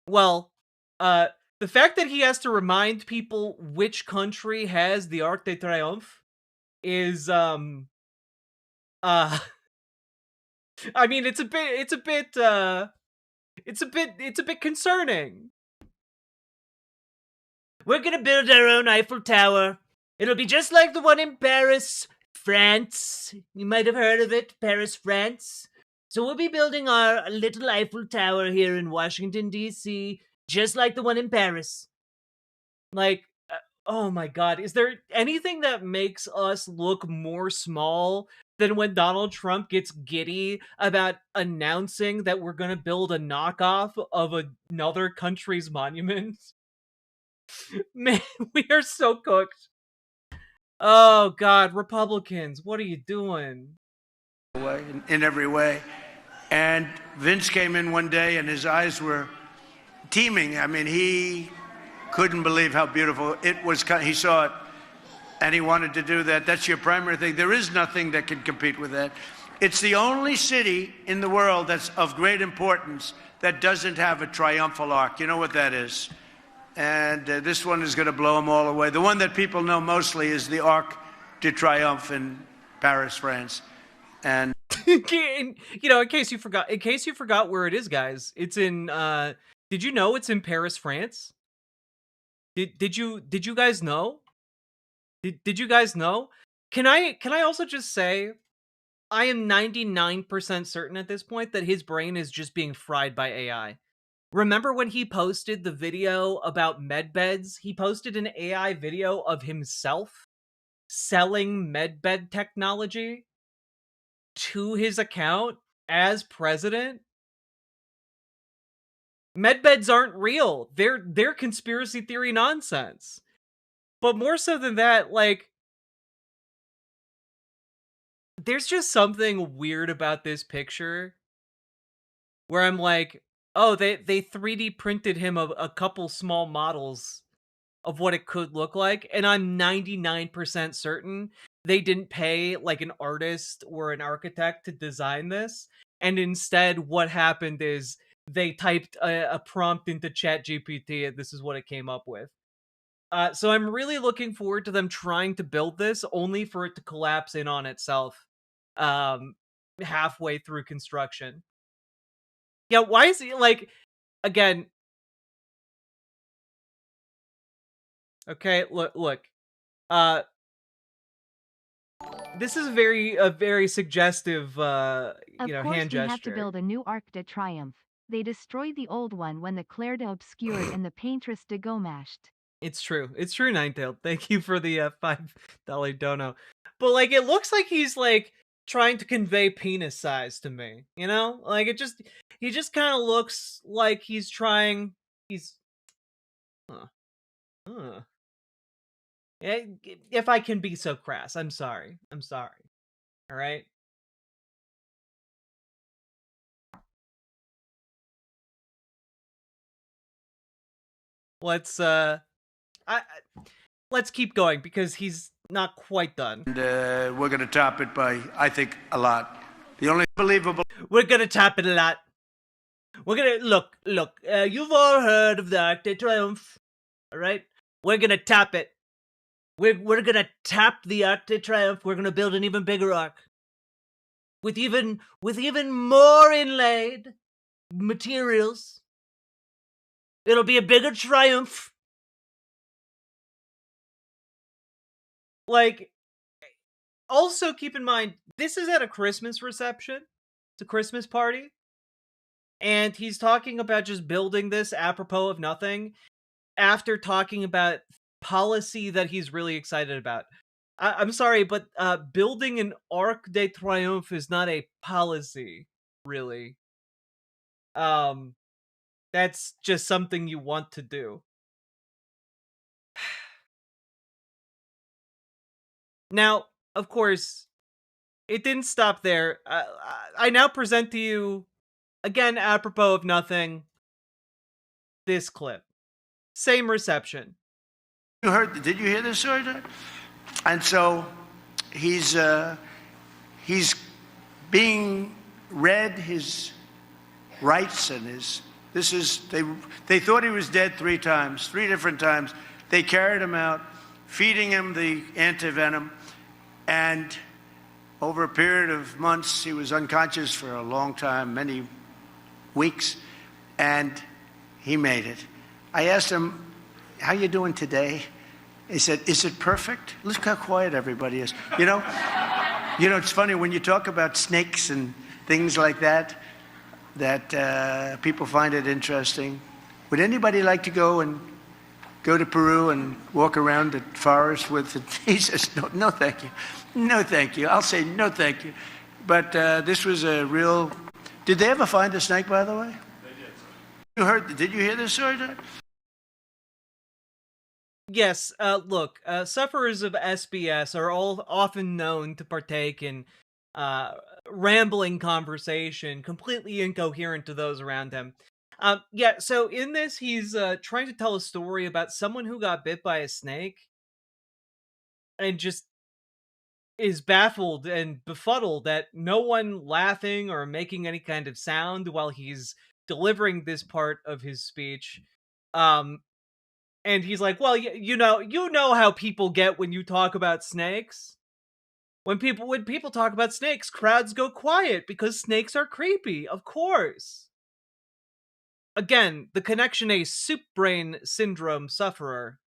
well, the fact that he has to remind people which country has the Arc de Triomphe is, I mean, it's a bit concerning. We're gonna build our own Eiffel Tower. It'll be just like the one in Paris, France. You might have heard of it, Paris, France. So we'll be building our little Eiffel Tower here in Washington, D.C., just like the one in Paris. Like, oh my God, is there anything that makes us look more small than when Donald Trump gets giddy about announcing that we're gonna build a knockoff of another country's monument? Man, we are so cooked. Oh God, Republicans, what are you doing? In every way. And Vince came in one day and his eyes were teeming. I mean, he couldn't believe how beautiful it was. He saw it and he wanted to do that. That's your primary thing. There is nothing that can compete with that. It's the only city in the world that's of great importance that doesn't have a triumphal arc. You know what that is? And this one is going to blow them all away. The one that people know mostly is the Arc de Triomphe in Paris, France. And you know, in case you forgot where it is, guys, it's in. Did you know it's in Paris, France? Did you guys know? Did you guys know? Can I also just say, I am 99% certain at this point that his brain is just being fried by AI. Remember when he posted the video about medbeds? He posted an AI video of himself selling medbed technology to his account as president. Medbeds aren't real. They're conspiracy theory nonsense. But more so than that, like, there's just something weird about this picture where I'm like, oh, they 3D printed him a couple small models of what it could look like, and I'm 99% certain they didn't pay like an artist or an architect to design this. and instead what happened is they typed a prompt into ChatGPT, and this is what it came up with. So I'm really looking forward to them trying to build this, only for it to collapse in on itself halfway through construction. Yeah, why is he, like, again... Okay, look. This is a very suggestive, Of course, hand we have to gesture. build a new Arc de Triomphe. They destroyed the old one when the Claire de Obscured and the Paintress de Gomashed. It's true. It's true, Ninetail. Thank you for the $5 dono. But, like, it looks like he's, like, trying to convey penis size to me, you know? Like, he just kind of looks like he's trying... Huh. If I can be so crass, I'm sorry. I'm sorry. All right? Let's let's keep going, because he's not quite done. And we're going to top it by, I think, a lot. The only believable... We're going to top it a lot. We're going to... Look. You've all heard of the Arc de Triomphe. All right? We're going to top it. We're going to tap the Arc de Triomphe. We're going to build an even bigger arc. With even more inlaid materials. It'll be a bigger triumph. Like, also keep in mind, this is at a Christmas reception. It's a Christmas party. And he's talking about just building this apropos of nothing, after talking about policy that he's really excited about. I'm sorry, but building an Arc de Triomphe is not a policy, really. That's just something you want to do. Now, of course, it didn't stop there. I now present to you, again, apropos of nothing, this clip. Same reception. Did you hear this story? And so he's being read his rights and his... they thought he was dead 3 times, 3 different times. They carried him out, feeding him the antivenom, and over a period of months, he was unconscious for a long time, many weeks, and he made it. I asked him, "How you doing today?" He said, "Is it perfect?" Look how quiet everybody is. You know, it's funny when you talk about snakes and things like that, that people find it interesting. Would anybody like to go to Peru and walk around the forest with it? He says, no, thank you. No, thank you. I'll say no, thank you. But this was a real... Did they ever find the snake, by the way? They did. Did you hear this story? Yes, look, sufferers of SBS are all often known to partake in rambling conversation, completely incoherent to those around him. Yeah, so in this, he's trying to tell a story about someone who got bit by a snake and just is baffled and befuddled at no one laughing or making any kind of sound while he's delivering this part of his speech. And he's like, well, you know how people get when you talk about snakes. When people talk about snakes, crowds go quiet because snakes are creepy, of course. Again, the connection a soup brain syndrome sufferer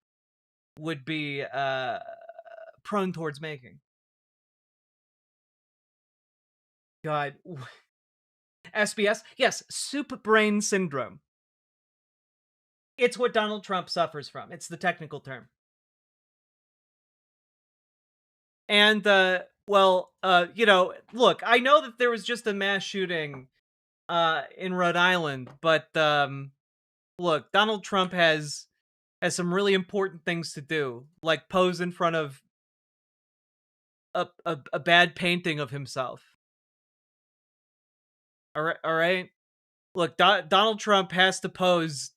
would be prone towards making. God. SBS? Yes, soup brain syndrome. It's what Donald Trump suffers from. It's the technical term. And, look, I know that there was just a mass shooting in Rhode Island, but, look, Donald Trump has some really important things to do, like pose in front of a bad painting of himself. All right? Look, Donald Trump has to pose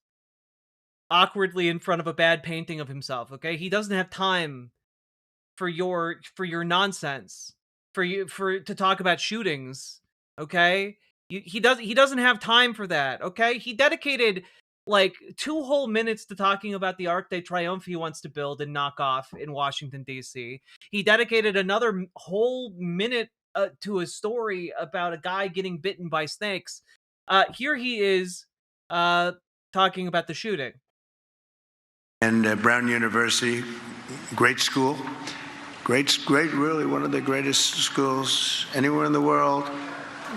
awkwardly in front of a bad painting of himself, okay? He doesn't have time for your nonsense, to talk about shootings, okay? He doesn't have time for that, okay? He dedicated like 2 whole minutes to talking about the Arc de Triomphe he wants to build and knock off in Washington, D.C. He dedicated another whole minute to a story about a guy getting bitten by snakes. Here he is talking about the shooting. And Brown University, great school. Great, really one of the greatest schools anywhere in the world.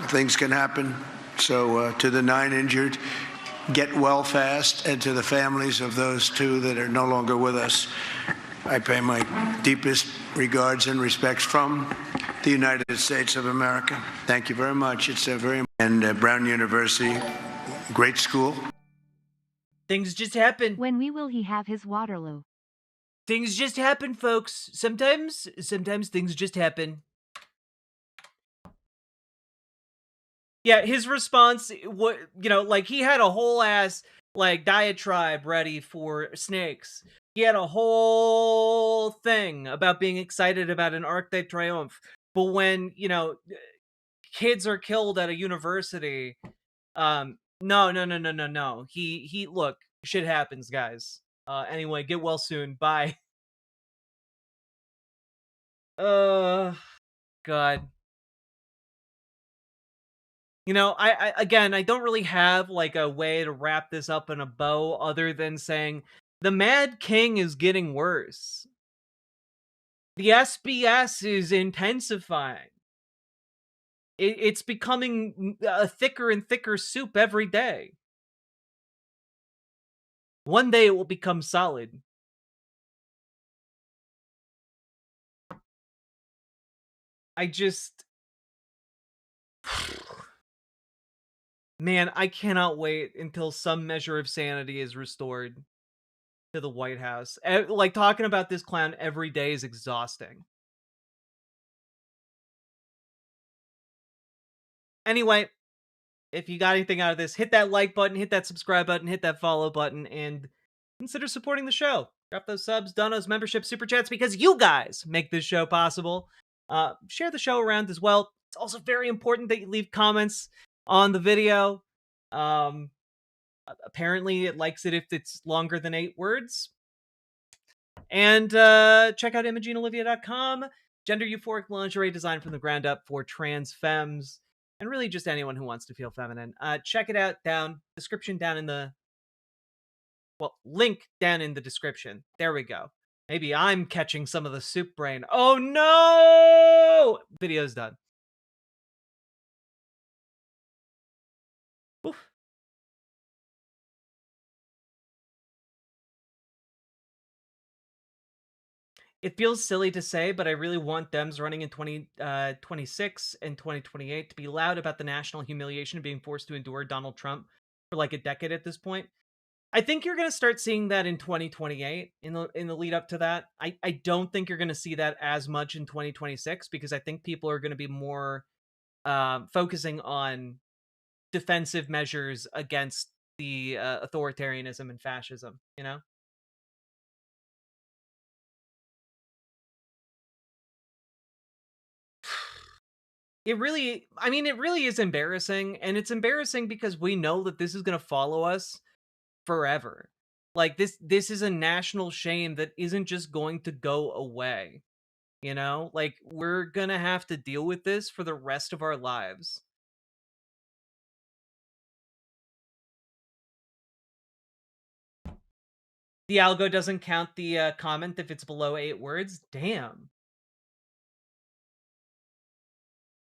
Things can happen. So to the 9 injured, get well fast. And to the families of those 2 that are no longer with us, I pay my deepest regards and respects from the United States of America. Thank you very much. It's a very... And Brown University, great school. Things just happen. When will he have his Waterloo? Things just happen, folks. Sometimes things just happen. Yeah, his response, like he had a whole ass like diatribe ready for snakes. He had a whole thing about being excited about an Arc de Triomphe. But when, kids are killed at a university, no. He look, shit happens, guys. Anyway, get well soon. Bye. God. I don't really have like a way to wrap this up in a bow other than saying the Mad King is getting worse. The SBS is intensifying. It's becoming a thicker and thicker soup every day. One day it will become solid. Man, I cannot wait until some measure of sanity is restored to the White House. Like, talking about this clown every day is exhausting. Anyway, if you got anything out of this, hit that like button, hit that subscribe button, hit that follow button, and consider supporting the show. Drop those subs, donos, memberships, super chats, because you guys make this show possible. Share the show around as well. It's also very important that you leave comments on the video. Apparently it likes it if it's longer than 8 words. And check out ImogeneOlivia.com. Gender euphoric lingerie designed from the ground up for trans femmes, and really just anyone who wants to feel feminine. Check it out link down in the description. There we go. Maybe I'm catching some of the soup brain. Oh no! Video's done. Oof. It feels silly to say, but I really want Dems running in 2026 and 2028 to be loud about the national humiliation of being forced to endure Donald Trump for like a decade at this point. I think you're going to start seeing that in 2028 in the lead up to that. I don't think you're going to see that as much in 2026 because I think people are going to be more focusing on defensive measures against the authoritarianism and fascism, It really is embarrassing, and it's embarrassing because we know that this is going to follow us forever. Like, this is a national shame that isn't just going to go away, Like, we're going to have to deal with this for the rest of our lives. The algo doesn't count the comment if it's below 8 words? Damn.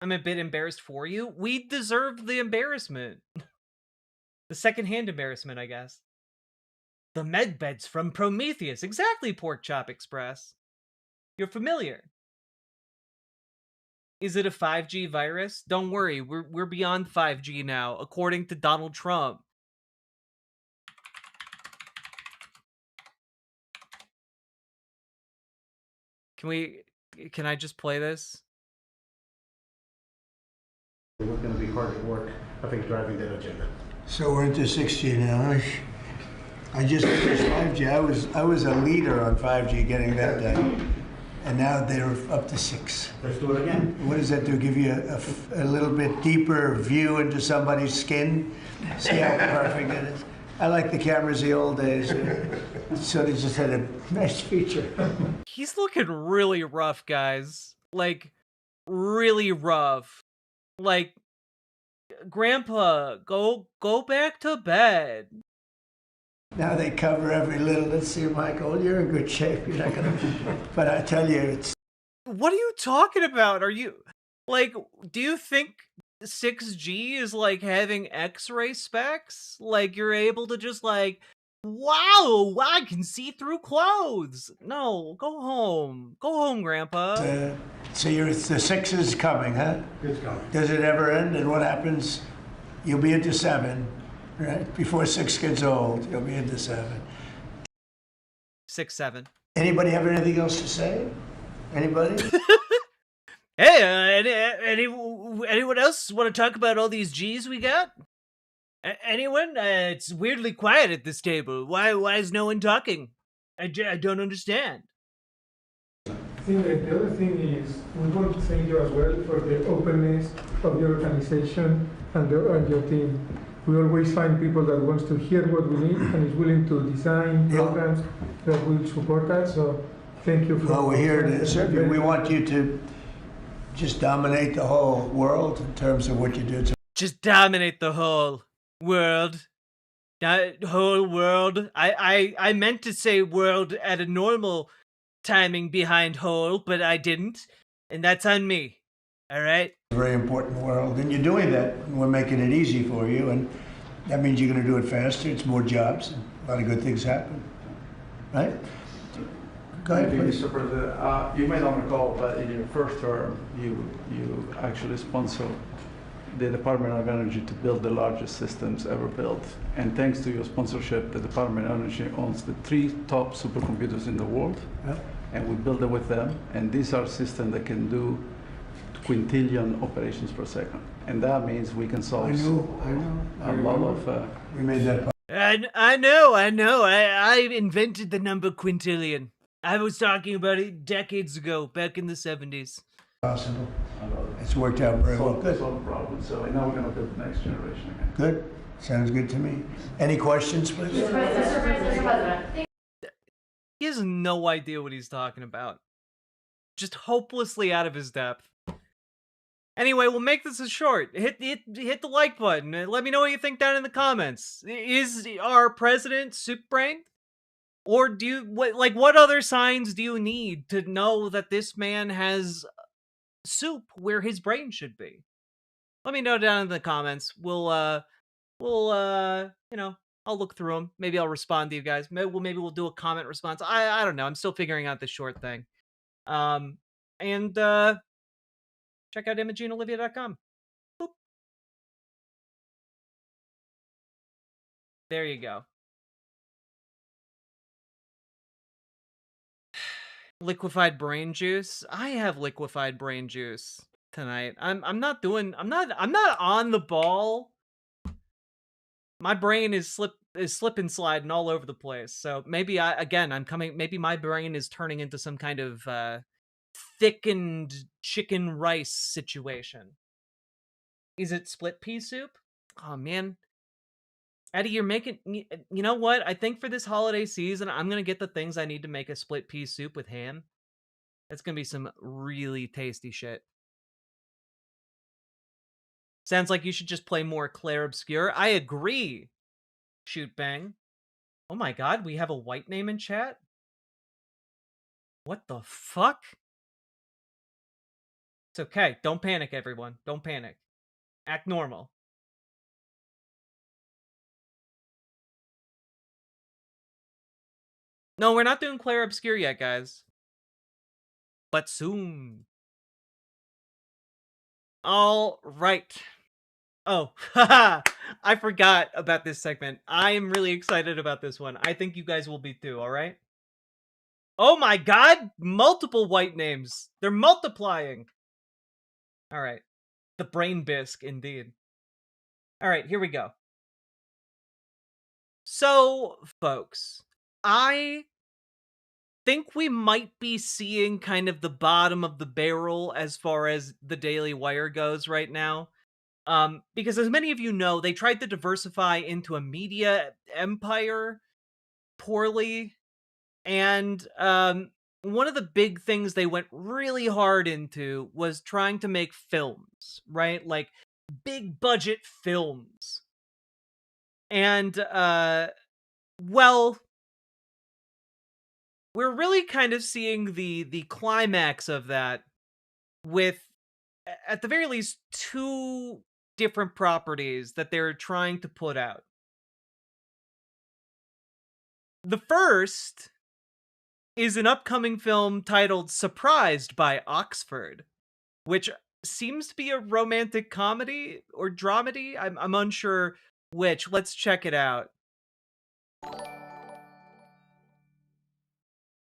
I'm a bit embarrassed for you. We deserve the embarrassment. The secondhand embarrassment, I guess. The medbeds from Prometheus. Exactly, Pork Chop Express. You're familiar. Is it a 5G virus? Don't worry, we're beyond 5G now, according to Donald Trump. Can I just play this? We're going to be hard at work, I think, driving that agenda. So we're into 6G now. I just finished 5G. I was a leader on 5G getting that done. and now they're up to 6. Let's do it again. What does that do? Give you a little bit deeper view into somebody's skin? See how perfect it is? I like the cameras the old days. So they just had a nice feature. He's looking really rough, guys. Like, really rough. Like, Grandpa, go back to bed. Now they cover every little. Let's see, Michael, you're in good shape. You're not gonna. But I tell you, it's. What are you talking about? Are you like? Do you think 6G is like having X-ray specs? Like you're able to just like, wow, I can see through clothes. No, go home, Grandpa. So the 6 is coming, huh? It's coming. Does it ever end? And what happens? You'll be into 7, right? Before 6 gets old, you'll be into 7. 6, 7. Anybody have anything else to say? Anybody? Hey, anyone else want to talk about all these G's we got? Anyone? It's weirdly quiet at this table. Why is no one talking? I don't understand. I think that the other thing is we want to thank you as well for the openness of your organization and your team. We always find people that wants to hear what we need and is willing to design programs that will support us. So thank you for. Well, we're here to serve you. We want you to just dominate the whole world in terms of what you do. Just dominate the whole world. That whole world. I meant to say world at a normal timing behind whole, but I didn't. And that's on me. All right? A very important world. And you're doing that. And we're making it easy for you. And that means you're going to do it faster. It's more jobs. And a lot of good things happen. Right? Go ahead, please. Mr. President, you may not recall, but in your first term, you actually sponsored the Department of Energy to build the largest systems ever built. And thanks to your sponsorship, the Department of Energy owns the 3 top supercomputers in the world. Yeah. And we build them with them. And these are systems that can do quintillion operations per second. And that means we can solve I know. a lot of... we made that. I know. I invented the number quintillion. I was talking about it decades ago, back in the 70s. Possible. It's worked out very well. Good. Solve the problem. So now we're going to build the next generation again. Good. Sounds good to me. Any questions, please? Mr. President. He has no idea what he's talking about. Just hopelessly out of his depth. Anyway, we'll make this a short. Hit the like button and let me know what you think down in the comments. Is our president soup-brained? Or do you what other signs do you need to know that this man has soup where his brain should be? Let me know down in the comments. We'll I'll look through them. Maybe I'll respond to you guys. Maybe we'll do a comment response. I don't know. I'm still figuring out the short thing. And check out ImogeneOlivia.com. Boop. There you go. Liquefied brain juice. I have liquefied brain juice tonight. I'm not on the ball. My brain is slip and sliding all over the place. So maybe maybe my brain is turning into some kind of thickened chicken rice situation. Is it split pea soup? Oh man. Eddie, you're making, you know what? I think for this holiday season, I'm going to get the things I need to make a split pea soup with ham. That's going to be some really tasty shit. Sounds like you should just play more Claire Obscure. I agree. Shoot bang. Oh my god, we have a white name in chat? What the fuck? It's okay. Don't panic, everyone. Don't panic. Act normal. No, we're not doing Claire Obscure yet, guys. But soon. All right. Oh, haha, I forgot about this segment. I am really excited about this one. I think you guys will be too, all right? Oh my god, multiple white names. They're multiplying. All right. The brain bisque, indeed. All right, here we go. So, folks, I think we might be seeing kind of the bottom of the barrel as far as the Daily Wire goes right now. Because as many of you know, they tried to diversify into a media empire poorly. And one of the big things they went really hard into was trying to make films, right? Like big budget films. And well, we're really kind of seeing the climax of that with, at the very least, two different properties that they're trying to put out. The first is an upcoming film titled Surprised by Oxford, which seems to be a romantic comedy or dramedy. I'm unsure which. Let's check it out.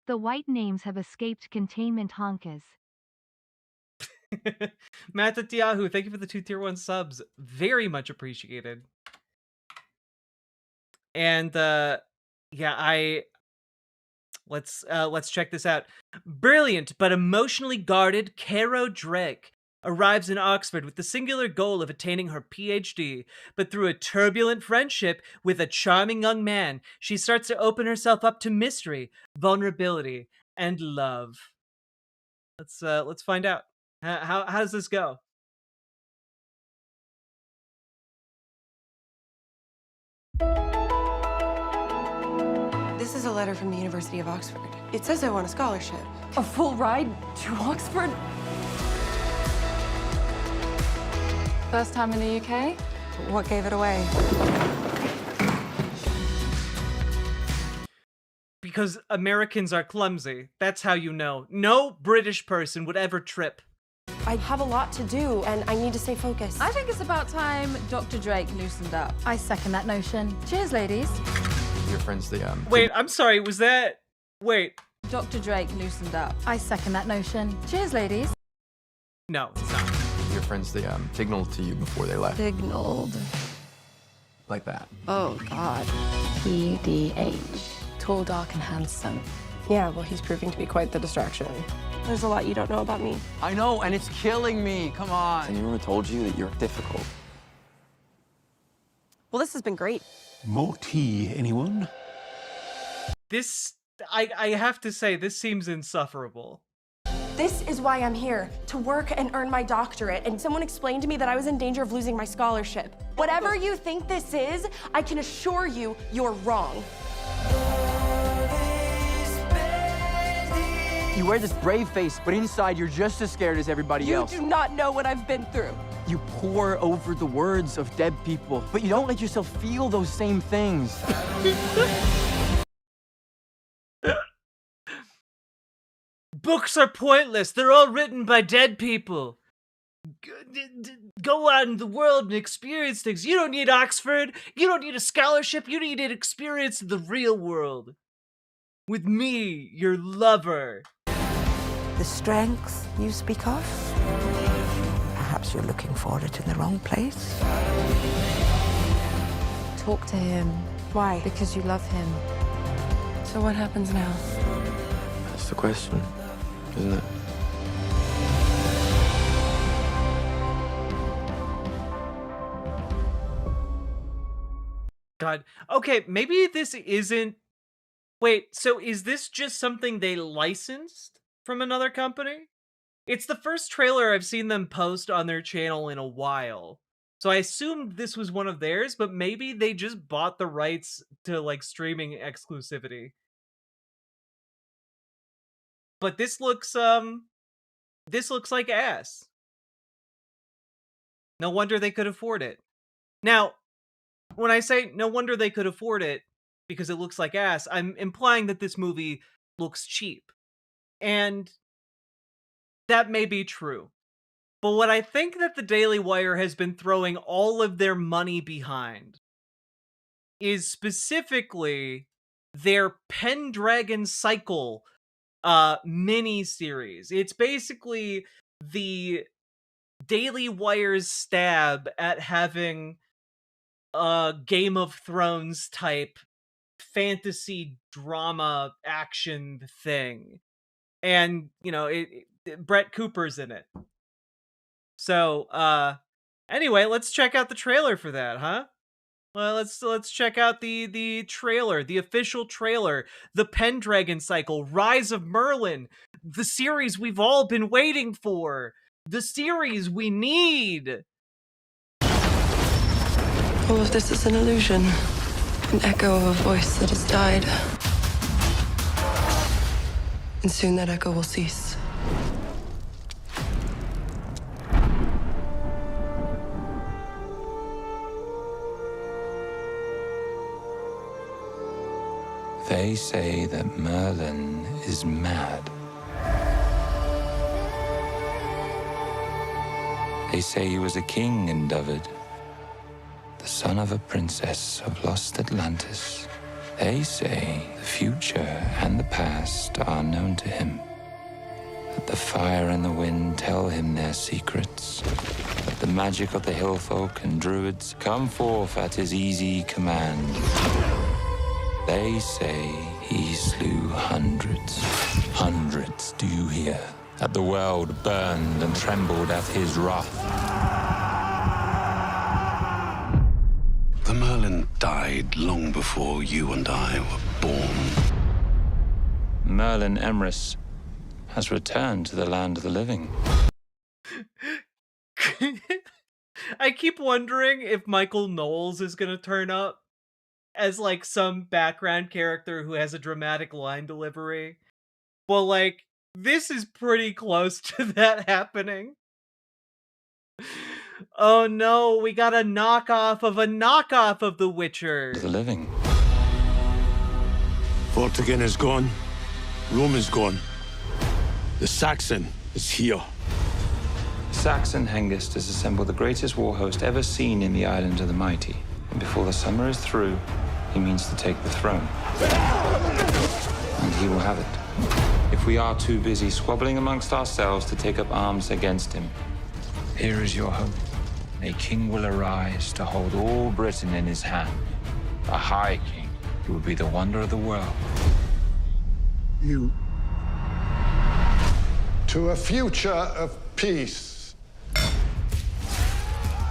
The white names have escaped containment honkas. Matatiahu, thank you for the 2 tier 1 subs. Very much appreciated. And yeah, let's check this out. Brilliant but emotionally guarded Caro Drake arrives in Oxford with the singular goal of attaining her PhD, but through a turbulent friendship with a charming young man, she starts to open herself up to mystery, vulnerability, and love. Let's find out. How does this go? This is a letter from the University of Oxford. It says I want a scholarship. A full ride to Oxford? First time in the UK? What gave it away? Because Americans are clumsy. That's how you know. No British person would ever trip. I have a lot to do, and I need to stay focused. I think it's about time Dr. Drake loosened up. I second that notion. Cheers, ladies. Your friend's the Wait, I'm sorry, was that... Wait. Dr. Drake loosened up. I second that notion. Cheers, ladies. No, it's not. Your friends they signaled to you before they left. Signaled. Like that. Oh, God. TDH. Tall, dark, and handsome. Yeah, well, he's proving to be quite the distraction. There's a lot you don't know about me. I know, and it's killing me. Come on. Anyone ever told you that you're difficult? Well, this has been great. More tea, anyone? This... I have to say, this seems insufferable. This is why I'm here, to work and earn my doctorate, and someone explained to me that I was in danger of losing my scholarship. Whatever you think this is, I can assure you, you're wrong. You wear this brave face, but inside you're just as scared as everybody else. You do not know what I've been through. You pore over the words of dead people, but you don't let yourself feel those same things. Books are pointless. They're all written by dead people. Go out in the world and experience things. You don't need Oxford. You don't need a scholarship. You need an experience in the real world. With me, your lover. The strength you speak of? Perhaps you're looking for it in the wrong place. Talk to him. Why? Because you love him. So what happens now? That's the question, isn't it? God. Okay, maybe this isn't... Wait, so is this just something they licensed from another company? It's the first trailer I've seen them post on their channel in a while. So I assumed this was one of theirs, but maybe they just bought the rights to, like, streaming exclusivity. But this looks like ass. No wonder they could afford it. Now, when I say no wonder they could afford it because it looks like ass, I'm implying that this movie looks cheap. And that may be true. But what I think that the Daily Wire has been throwing all of their money behind is specifically their Pendragon Cycle mini-series. It's basically the Daily Wire's stab at having a Game of Thrones type fantasy drama action thing. And, you know, Brett Cooper's in it. So, anyway, let's check out the trailer for that, huh? Well, let's check out the trailer, the official trailer, the Pendragon Cycle, Rise of Merlin, the series we've all been waiting for, the series we need. All of this is an illusion, an echo of a voice that has died. And soon that echo will cease. They say that Merlin is mad. They say he was a king in Dyfed, the son of a princess of lost Atlantis. They say the future and the past are known to him, that the fire and the wind tell him their secrets, that the magic of the hill folk and druids come forth at his easy command. They say he slew hundreds. Hundreds, do you hear? That the world burned and trembled at his wrath. The Merlin died long before you and I were born. Merlin Emrys has returned to the land of the living. I keep wondering if Michael Knowles is gonna turn up as, like, some background character who has a dramatic line delivery. Well, like, this is pretty close to that happening. Oh no, we got a knockoff of The Witcher. The living. Vortigern is gone. Rome is gone. The Saxon is here. Saxon Hengist has assembled the greatest war host ever seen in the Island of the Mighty. And before the summer is through, he means to take the throne. And he will have it. If we are too busy squabbling amongst ourselves to take up arms against him. Here is your hope. A king will arise to hold all Britain in his hand. A high king who will be the wonder of the world. You. To a future of peace.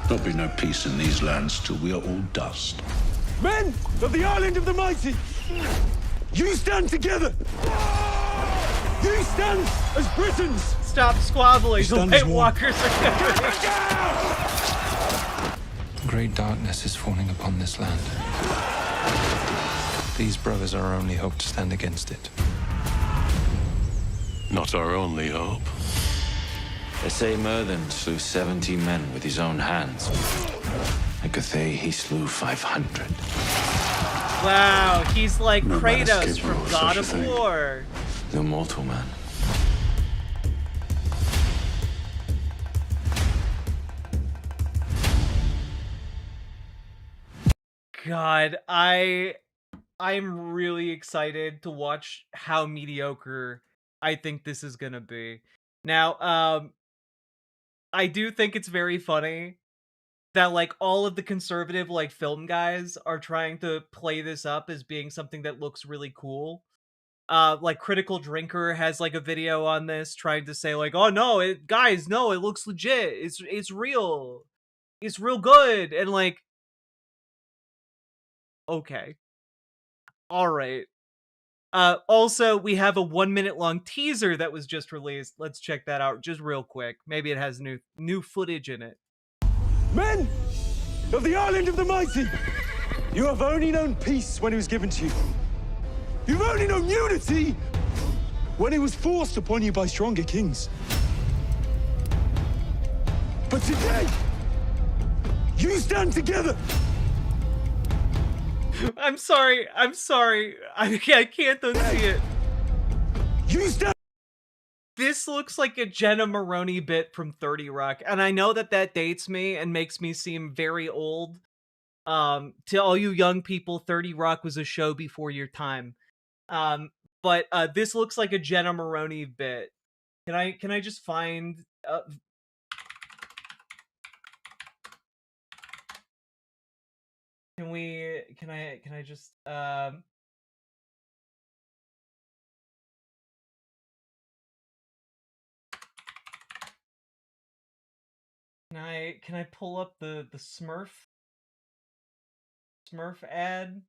There'll be no peace in these lands till we are all dust. Men of the Island of the Mighty, you stand together. You stand as Britons. Stop squabbling. The White Walkers are coming. Great darkness is falling upon this land. These brothers are our only hope to stand against it. Not our only hope. They say Merlin slew 70 men with his own hands. At Cathay, he slew 500. Wow, he's like No man is Kratos capable from of God such a of thing. War. The immortal man. God, I'm really excited to watch how mediocre I think this is gonna be. Now, I do think it's very funny that, like, all of the conservative, like, film guys are trying to play this up as being something that looks really cool. Like, Critical Drinker has, like, a video on this trying to say, like, oh no, guys, no, it looks legit. It's real. It's real good. And, like, okay. All right. Also, we have a 1 minute long teaser that was just released. Let's check that out just real quick. Maybe it has new footage in it. Men of the Island of the Mighty, you have only known peace when it was given to you. You've only known unity when it was forced upon you by stronger kings. But today, you stand together. I'm sorry. I can't unsee it. You stand. This looks like a Jenna Maroney bit from 30 Rock, and I know that dates me and makes me seem very old. To all you young people, 30 Rock was a show before your time. But this looks like a Jenna Maroney bit. Can I just find can I just Can I pull up the Smurf ad?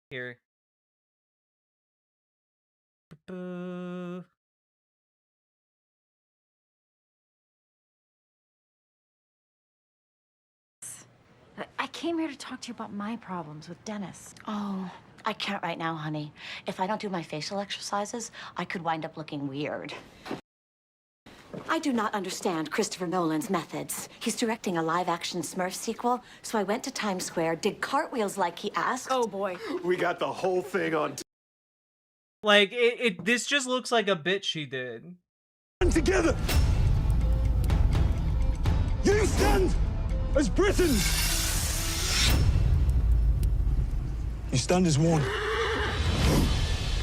Here. I came here to talk to you about my problems with Dennis. Oh, I can't right now, honey. If I don't do my facial exercises, I could wind up looking weird. I do not understand Christopher Nolan's methods. He's directing a live-action Smurf sequel, so I went to Times Square, did cartwheels like he asked. Oh, boy. We got the whole thing on. Like, this just looks like a bit she did. Together! You stand as Britons! You stand as one.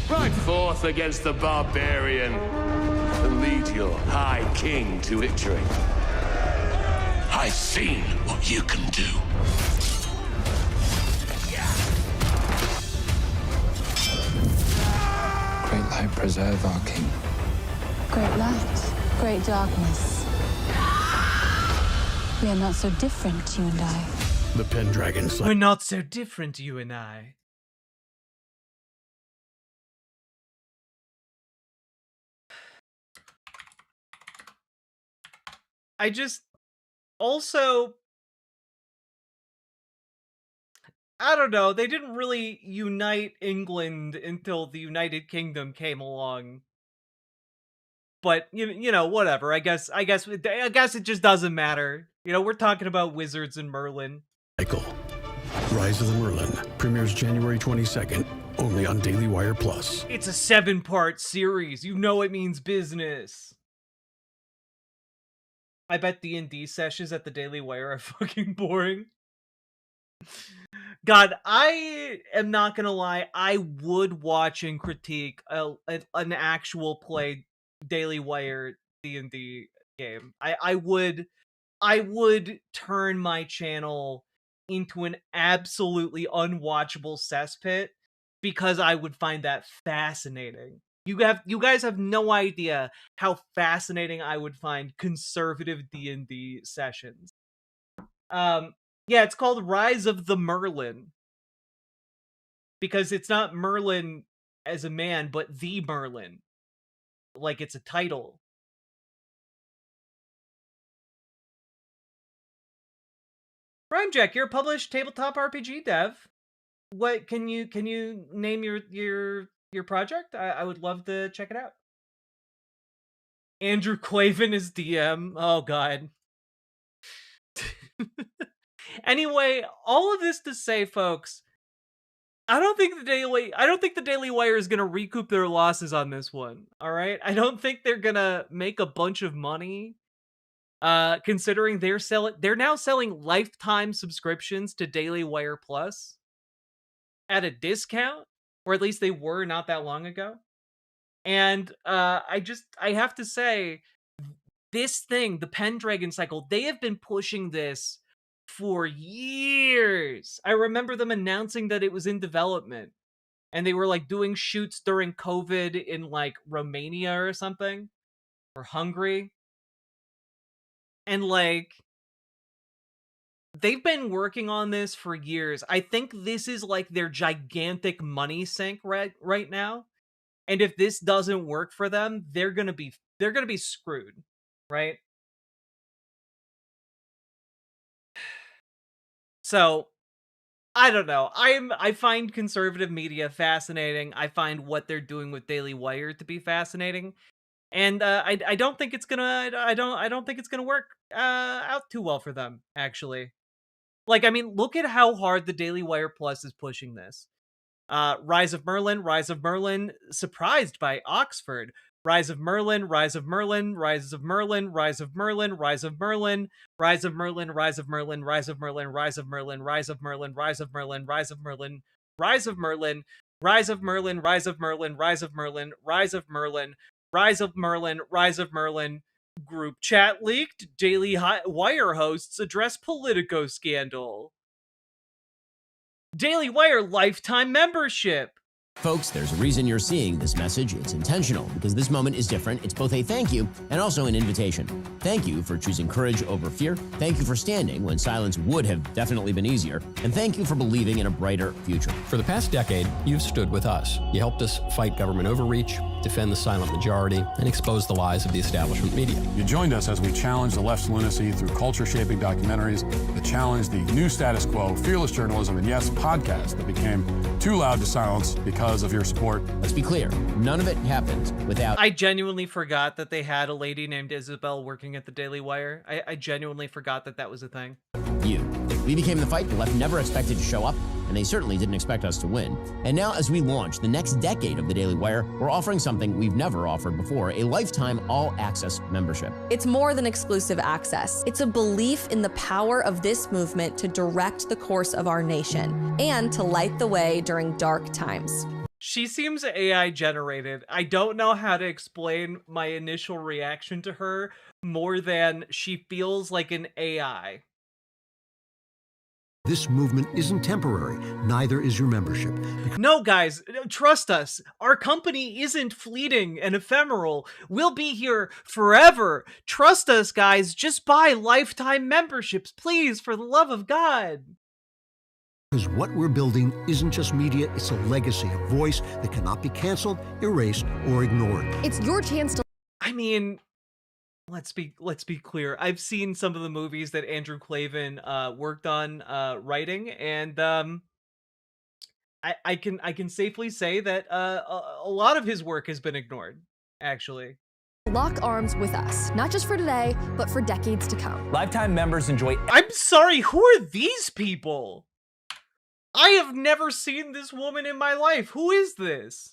Ride forth against the barbarian and lead your high king to victory. I've seen what you can do. Great light preserve our king. Great light, great darkness. We are not so different, you and I. The Pendragon We're not so different, you and I. I just also, I don't know, they didn't really unite England until the United Kingdom came along. But you know, whatever. I guess it just doesn't matter. You know, we're talking about wizards and Merlin. Michael. Rise of the Merlin premieres January 22nd, only on Daily Wire Plus. It's a 7-part series. You know it means business. I bet D&D sessions at the Daily Wire are fucking boring. God, I am not gonna lie. I would watch and critique an actual play Daily Wire D&D game. I would turn my channel into an absolutely unwatchable cesspit because I would find that fascinating. You guys have no idea how fascinating I would find conservative D&D sessions. Yeah, it's called Rise of the Merlin. Because it's not Merlin as a man, but the Merlin. Like it's a title. Rhymejack, you're a published tabletop RPG dev. What can you name your project? I would love to check it out. Andrew Clavin is DM. Oh god. Anyway, all of this to say, folks, I don't think the Daily Wire is gonna recoup their losses on this one. All right, I don't think they're gonna make a bunch of money. Considering they're now selling lifetime subscriptions to Daily Wire Plus at a discount, or at least they were not that long ago. And I have to say, this thing, the Pendragon cycle, they have been pushing this for years. I remember them announcing that it was in development, and they were like doing shoots during COVID in like Romania or something, or Hungary. And like, they've been working on this for years. I think this is like their gigantic money sink right now. And if this doesn't work for them, they're gonna be screwed, right? So, I don't know. I find conservative media fascinating. I find what they're doing with Daily Wire to be fascinating. And I don't think it's gonna I don't think it's gonna work out too well for them, actually. Like, I mean, look at how hard the Daily Wire Plus is pushing this. Rise of Merlin, surprised by Oxford. Rise of Merlin, Rise of Merlin, Rise of Merlin, Rise of Merlin, Rise of Merlin, Rise of Merlin, Rise of Merlin, Rise of Merlin, Rise of Merlin, Rise of Merlin, Rise of Merlin, Rise of Merlin, Rise of Merlin, Rise of Merlin, Rise of Merlin, Rise of Merlin, Rise of Merlin, Rise of Merlin, Rise of Merlin. Group chat leaked. Daily Wire hosts address Politico scandal. Daily Wire lifetime membership. Folks, there's a reason you're seeing this message. It's intentional because this moment is different. It's both a thank you and also an invitation. Thank you for choosing courage over fear. Thank you for standing when silence would have definitely been easier. And thank you for believing in a brighter future. For the past decade, you've stood with us. You helped us fight government overreach, defend the silent majority, and expose the lies of the establishment media. You joined us as we challenged the left's lunacy through culture-shaping documentaries that challenged the new status quo, fearless journalism, and yes, podcasts that became too loud to silence because of your support. Let's be clear, none of it happened without... I genuinely forgot that they had a lady named Isabel working at the Daily Wire. I genuinely forgot that that was a thing. You. We became the fight the left never expected to show up, and they certainly didn't expect us to win. And now as we launch the next decade of the Daily Wire, we're offering something we've never offered before, a lifetime all-access membership. It's more than exclusive access. It's a belief in the power of this movement to direct the course of our nation and to light the way during dark times. She seems AI generated. I don't know how to explain my initial reaction to her more than she feels like an AI. This movement isn't temporary, neither is your membership. No, guys, trust us. Our company isn't fleeting and ephemeral. We'll be here forever. Trust us, guys. Just buy lifetime memberships, please, for the love of God. Because what we're building isn't just media, it's a legacy, a voice that cannot be canceled, erased, or ignored. It's your chance to... I mean... Let's be clear. I've seen some of the movies that Andrew Clavin worked on writing, and I can safely say that a lot of his work has been ignored, actually. Lock arms with us, not just for today, but for decades to come. Lifetime members enjoy... I'm sorry, who are these people? I have never seen this woman in my life. Who is this?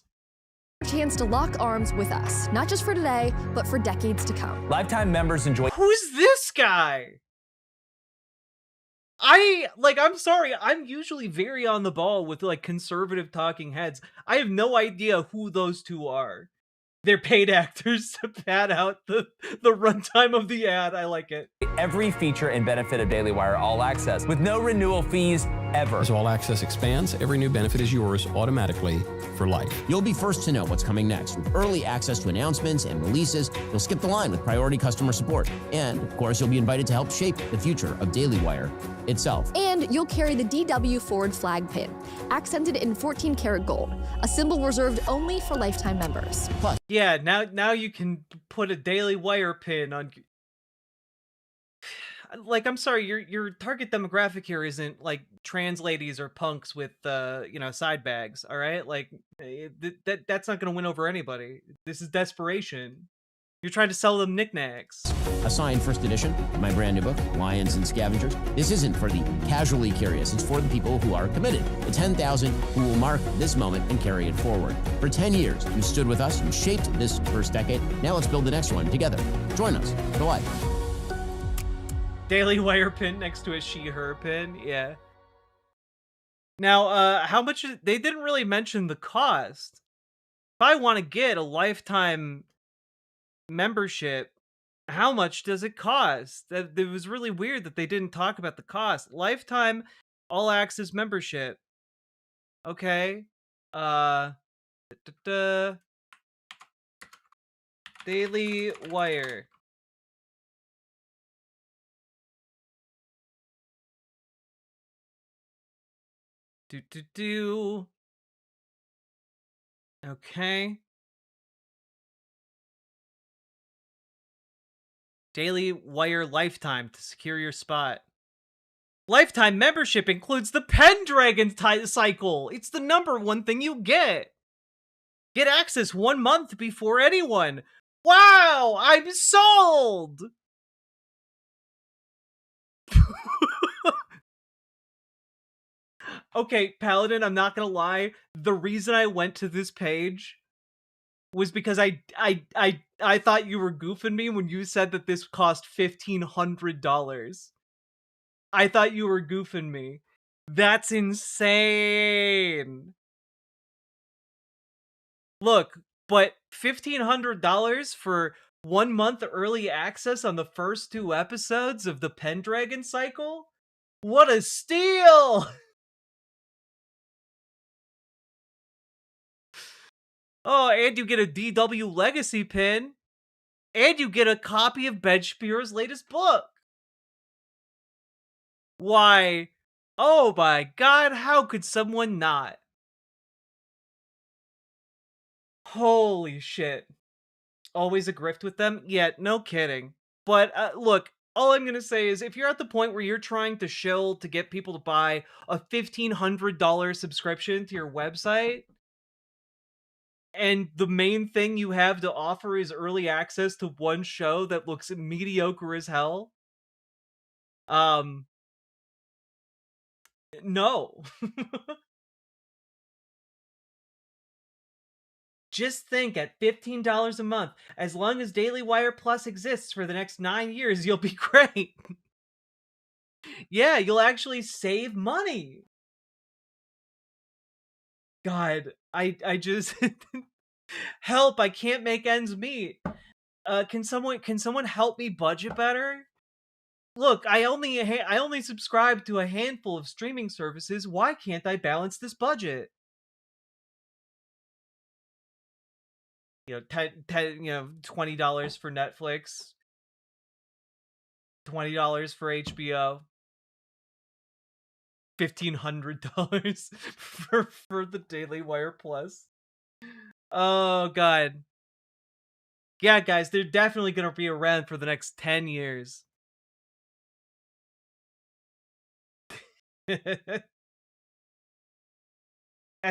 Chance to lock arms with us, not just for today, but for decades to come. Lifetime members enjoy... Who's this guy? I'm sorry, I'm usually very on the ball with, like, conservative talking heads. I have no idea who those two are. They're paid actors to pad out the runtime of the ad. I like it. Every feature and benefit of Daily Wire All Access with no renewal fees ever. As All Access expands, every new benefit is yours automatically for life. You'll be first to know what's coming next with early access to announcements and releases. You'll skip the line with priority customer support. And, of course, you'll be invited to help shape the future of Daily Wire itself. And you'll carry the DW forward flag pin, accented in 14-karat gold, a symbol reserved only for lifetime members. Plus, yeah, now you can put a Daily Wire pin on... Like, I'm sorry, your target demographic here isn't, like, trans ladies or punks with, side bags, all right? Like, that's not going to win over anybody. This is desperation. You're trying to sell them knickknacks. A signed first edition of my brand new book, Lions and Scavengers. This isn't for the casually curious. It's for the people who are committed. The 10,000 who will mark this moment and carry it forward. For 10 years, you stood with us. You shaped this first decade. Now let's build the next one together. Join us for life. Daily Wire pin next to a she/her pin. Yeah. Now, how much... They didn't really mention the cost. If I want to get a lifetime membership, how much does it cost? It was really weird that they didn't talk about the cost. Lifetime all access membership. Okay. Daily Wire. Okay. Daily Wire Lifetime to secure your spot. Lifetime membership includes the Pendragon cycle. It's the #1 thing you get. Get access 1 month before anyone. Wow, I'm sold. Okay, Paladin, I'm not gonna lie. The reason I went to this page was because I thought you were goofing me when you said that this cost $1,500. I thought you were goofing me. That's insane. Look, but $1,500 for 1 month early access on the first 2 episodes of the Pendragon cycle? What a steal! Oh, and you get a DW Legacy pin. And you get a copy of Ben Shapiro's latest book. Why? Oh my god, how could someone not? Holy shit. Always a grift with them? Yeah, no kidding. But look, all I'm gonna say is if you're at the point where you're trying to shill to get people to buy a $1,500 subscription to your website, and the main thing you have to offer is early access to one show that looks mediocre as hell, um, no. Just think, at $15 a month, as long as Daily Wire Plus exists for the next 9 years, you'll be great. Yeah, you'll actually save money. God, I just help, I can't make ends meet. Can someone help me budget better? Look, I only subscribe to a handful of streaming services. Why can't I balance this budget? You know, $20 for Netflix, $20 for HBO, $1,500 for the Daily Wire Plus. Oh god. Yeah, guys, they're definitely gonna be around for the next 10 years. At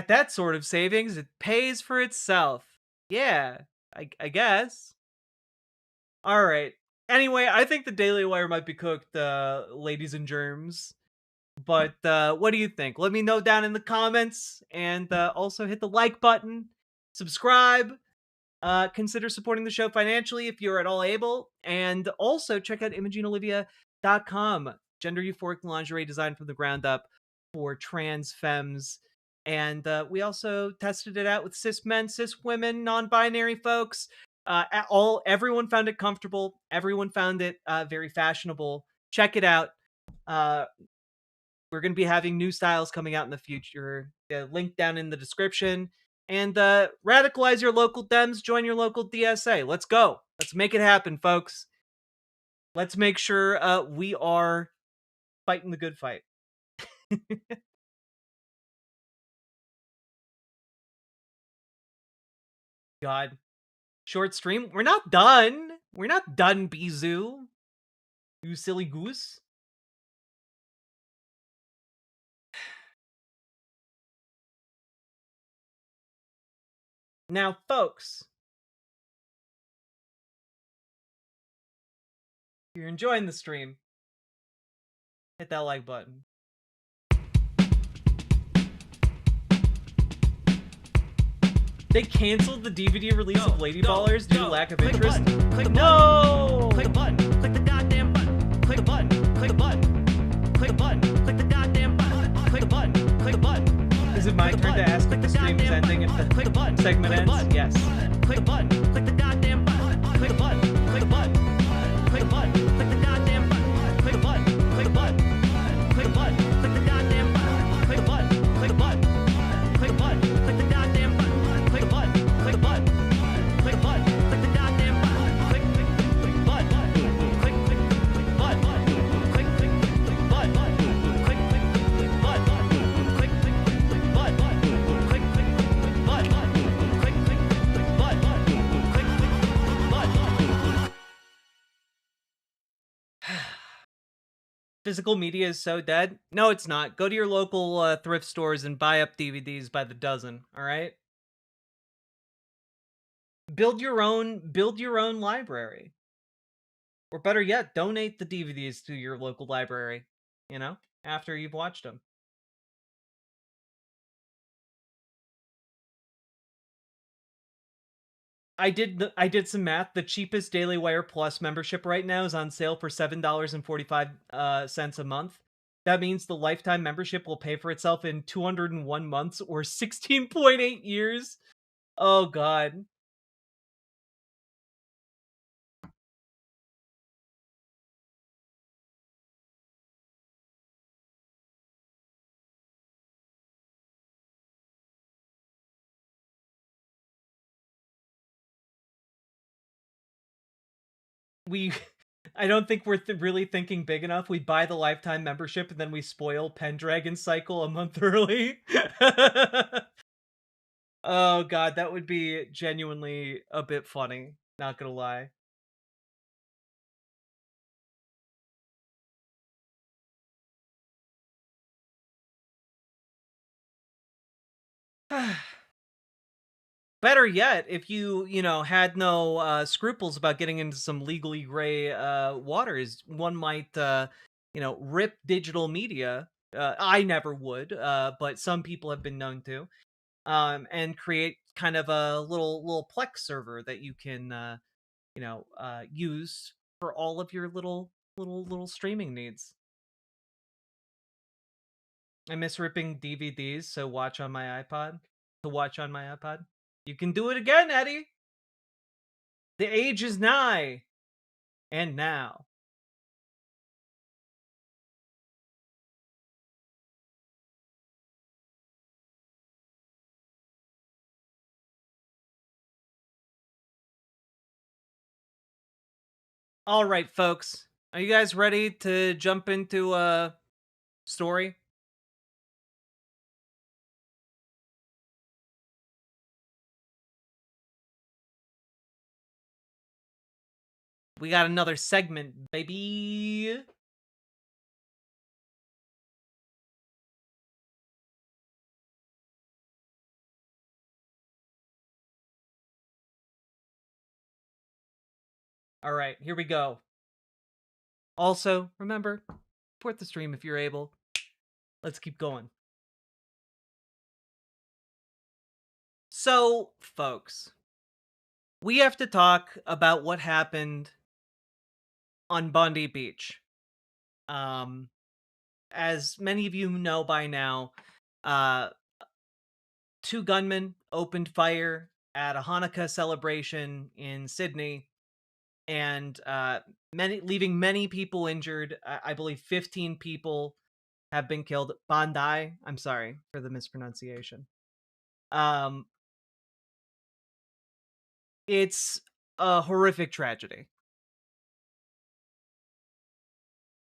that sort of savings, it pays for itself. Yeah, I guess. All right. Anyway, I think the Daily Wire might be cooked, ladies and germs. But what do you think? Let me know down in the comments, and also hit the like button, subscribe, consider supporting the show financially if you're at all able, and also check out ImogeneOlivia.com, gender euphoric lingerie designed from the ground up for trans femmes. And we also tested it out with cis men, cis women, non-binary folks. Everyone found it comfortable. Everyone found it very fashionable. Check it out. Uh, we're going to be having new styles coming out in the future. Link down in the description. And radicalize your local Dems. Join your local DSA. Let's go. Let's make it happen, folks. Let's make sure we are fighting the good fight. God. Short stream? We're not done. We're not done, Bizou. You silly goose. Now, folks, if you're enjoying the stream, hit that like button. They canceled the DVD release of Lady Ballers due to lack of interest. No! Click the button. Click the goddamn button. Click the button. Click the button. Click the button. Click the goddamn button. Click the button. Click the button. Is it my turn to ask if the stream is ending if the segment ends? Yes. Click the button. Click the goddamn button. Click the button. Click the button. Click the button. Click the goddamn button. Click the button. Click the button. Click the button. Click the goddamn button. Click the button. Click the button. Click the button. Click the goddamn button. Click the button. Click the button. Click the button. Click the goddamn button. Click button. Click button. Click button. Click button. Click Physical media is so dead? No, it's not. Go to your local thrift stores and buy up DVDs by the dozen, all right? Build your own library. Or better yet, donate the DVDs to your local library, you know, after you've watched them. I did some math. The cheapest Daily Wire Plus membership right now is on sale for $7.45 a month. That means the lifetime membership will pay for itself in 201 months or 16.8 years. Oh god. I don't think we're really thinking big enough. We buy the lifetime membership and then we spoil Pendragon Cycle a month early. Oh god, that would be genuinely a bit funny, not gonna lie. Better yet, if you know, had no scruples about getting into some legally gray waters, one might you know, rip digital media. I never would, but some people have been known to, and create kind of a little Plex server that you can you know, use for all of your little streaming needs. I miss ripping DVDs, so watch on my iPod. To watch on my iPod. You can do it again, Eddie. The age is nigh. And now. All right, folks. Are you guys ready to jump into a story? We got another segment, baby. All right, here we go. Also, remember, support the stream if you're able. Let's keep going. So, folks, we have to talk about what happened on Bondi Beach. As many of you know by now, uh, two gunmen opened fire at a Hanukkah celebration in Sydney, and leaving many people injured. I believe 15 people have been killed. Bondi, I'm sorry for the mispronunciation. It's a horrific tragedy.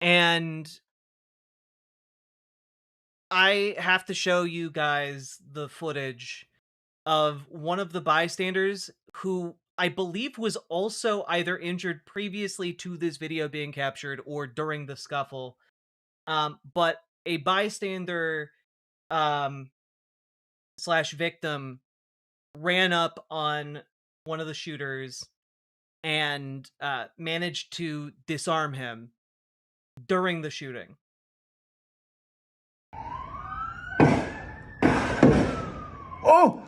And I have to show you guys the footage of one of the bystanders who I believe was also either injured previously to this video being captured or during the scuffle. But a bystander slash victim ran up on one of the shooters and managed to disarm him during the shooting. Oh!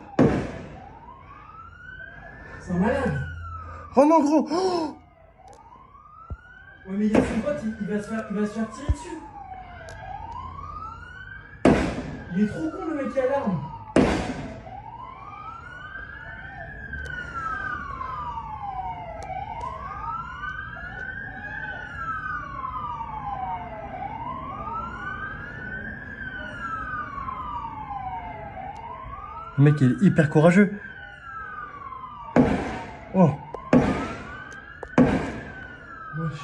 C'est un malade! Oh non, gros! Oh! Ouais, mais il y a son pote, il va se faire tirer dessus! Il est trop con, le mec qui a l'arme! Le mec est hyper courageux. Oh. Wesh.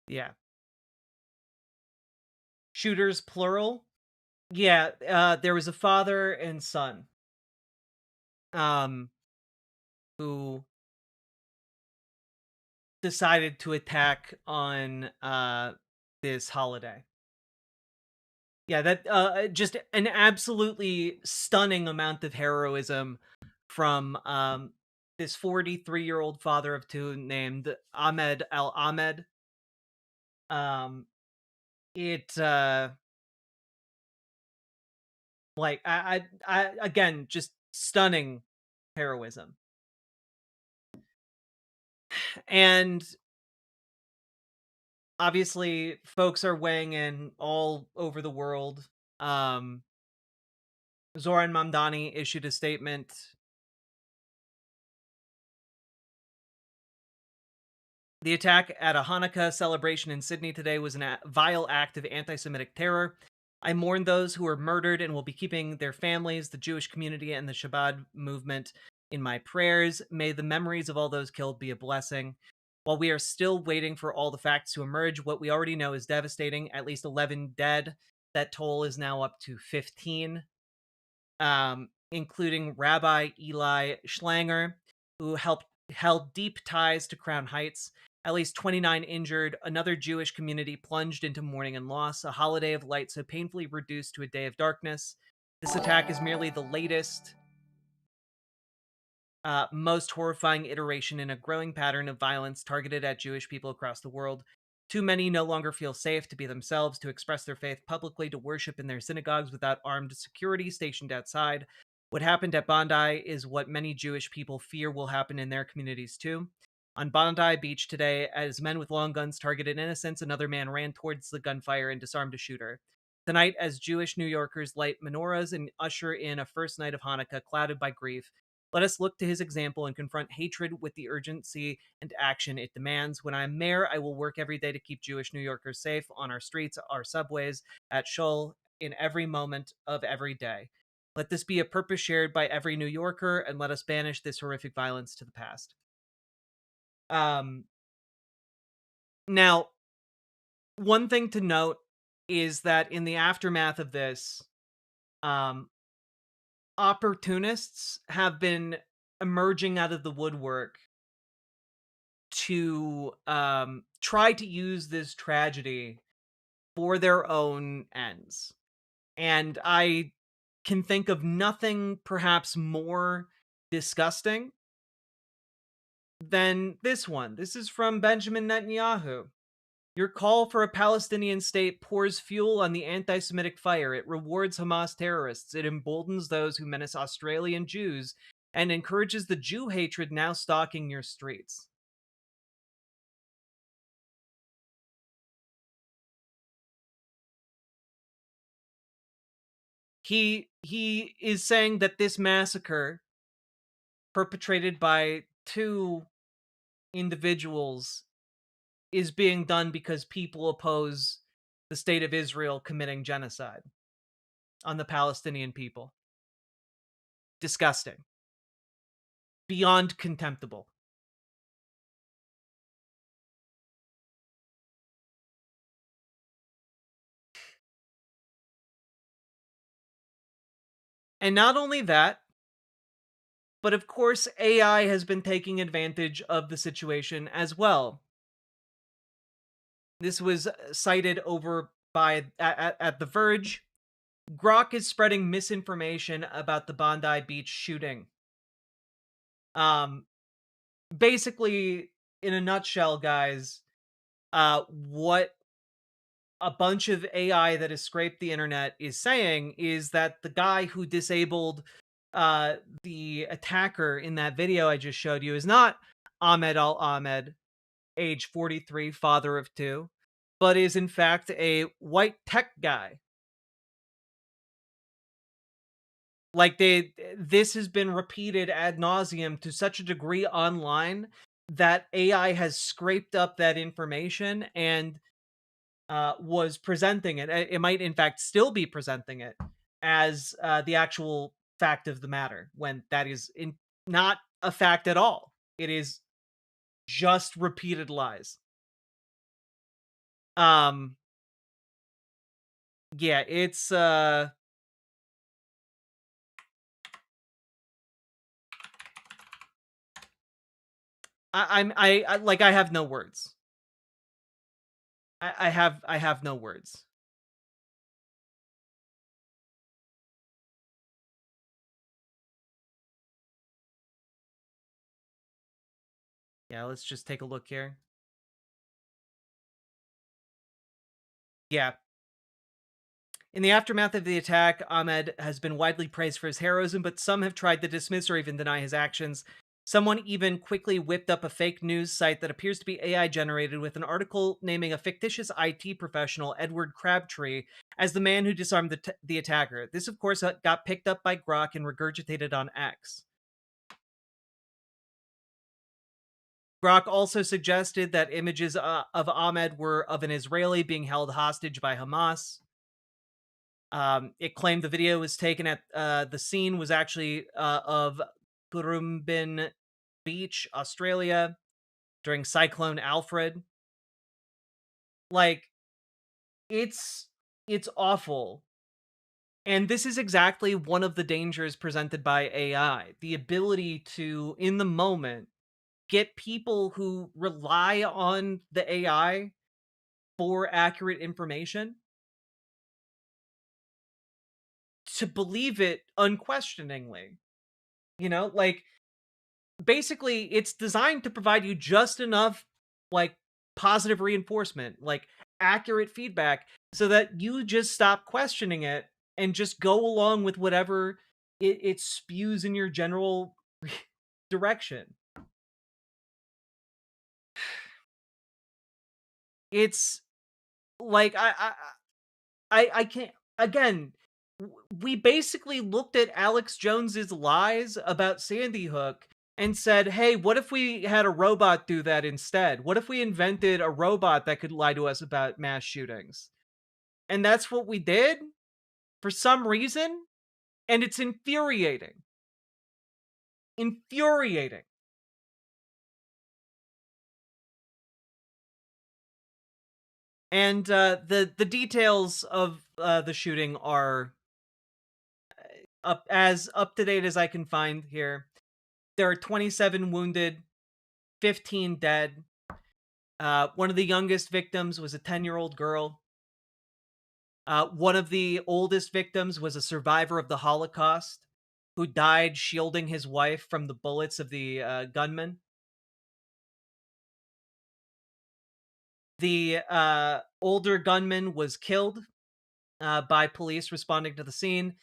Yeah. Shooters plural. Yeah, there was a father and son. Who decided to attack on this holiday. Yeah, that just an absolutely stunning amount of heroism from this 43-year-old father of two named Ahmed Al Ahmed. It like I again, just stunning heroism. And obviously folks are weighing in all over the world. Zoran Mamdani issued a statement. The attack at a Hanukkah celebration in Sydney today was a vile act of anti-Semitic terror. I mourn those who were murdered and will be keeping their families, the Jewish community, and the Shabbat movement In my prayers, may the memories of all those killed be a blessing. While we are still waiting for all the facts to emerge, what we already know is devastating. At least 11 dead. That toll is now up to 15, including Rabbi Eli Schlanger, who held deep ties to Crown Heights. At least 29 injured. Another Jewish community plunged into mourning and loss. A holiday of light so painfully reduced to a day of darkness. This attack is merely the latest, most horrifying iteration in a growing pattern of violence targeted at Jewish people across the world. Too many no longer feel safe to be themselves, to express their faith publicly, to worship in their synagogues without armed security stationed outside. What happened at Bondi is what many Jewish people fear will happen in their communities too. On Bondi Beach today, as men with long guns targeted innocents, another man ran towards the gunfire and disarmed a shooter. Tonight, as Jewish New Yorkers light menorahs and usher in a first night of Hanukkah clouded by grief, let us look to his example and confront hatred with the urgency and action it demands. When I'm mayor, I will work every day to keep Jewish New Yorkers safe on our streets, our subways, at Shul, in every moment of every day. Let this be a purpose shared by every New Yorker, and let us banish this horrific violence to the past. Now, one thing to note is that in the aftermath of this, opportunists have been emerging out of the woodwork to try to use this tragedy for their own ends. And I can think of nothing perhaps more disgusting than this one. This is from Benjamin Netanyahu. Your call for a Palestinian state pours fuel on the anti-Semitic fire. It rewards Hamas terrorists. It emboldens those who menace Australian Jews and encourages the Jew hatred now stalking your streets. He is saying that this massacre perpetrated by two individuals is being done because people oppose the state of Israel committing genocide on the Palestinian people. Disgusting. Beyond contemptible. And not only that, but of course AI has been taking advantage of the situation as well. This was cited over by at The Verge. Grok is spreading misinformation about the Bondi Beach shooting. Basically, in a nutshell, guys, what a bunch of AI that has scraped the internet is saying is that the guy who disabled the attacker in that video I just showed you is not Ahmed Al-Ahmed, age 43, father of two, but is in fact a white tech guy. Like this has been repeated ad nauseum to such a degree online that AI has scraped up that information and was presenting it. It might, in fact, still be presenting it as the actual fact of the matter, when that is not a fact at all. It is just repeated lies. Yeah, it's I like, I have no words. I have no words. Yeah, let's just take a look here. Yeah. In the aftermath of the attack, Ahmed has been widely praised for his heroism, but some have tried to dismiss or even deny his actions. Someone even quickly whipped up a fake news site that appears to be AI generated with an article naming a fictitious IT professional, Edward Crabtree, as the man who disarmed the attacker. This, of course, got picked up by Grok and regurgitated on X. Grok also suggested that images of Ahmed were of an Israeli being held hostage by Hamas. It claimed the video was taken at the scene was actually of Currumbin Beach, Australia, during Cyclone Alfred. Like, it's awful. And this is exactly one of the dangers presented by AI. The ability to, in the moment, get people who rely on the AI for accurate information to believe it unquestioningly. You know, like, basically it's designed to provide you just enough, like, positive reinforcement, like accurate feedback, so that you just stop questioning it and just go along with whatever it spews in your general direction. It's like I can't, again, we basically looked at Alex Jones's lies about Sandy Hook and said, "Hey, what if we had a robot do that instead? What if we invented a robot that could lie to us about mass shootings?" And that's what we did for some reason, and it's infuriating. Infuriating. And the details of the shooting are up to date as I can find here. There are 27 wounded, 15 dead. One of the youngest victims was a 10-year-old girl. One of the oldest victims was a survivor of the Holocaust who died shielding his wife from the bullets of the gunman. The older gunman was killed by police responding to the scene.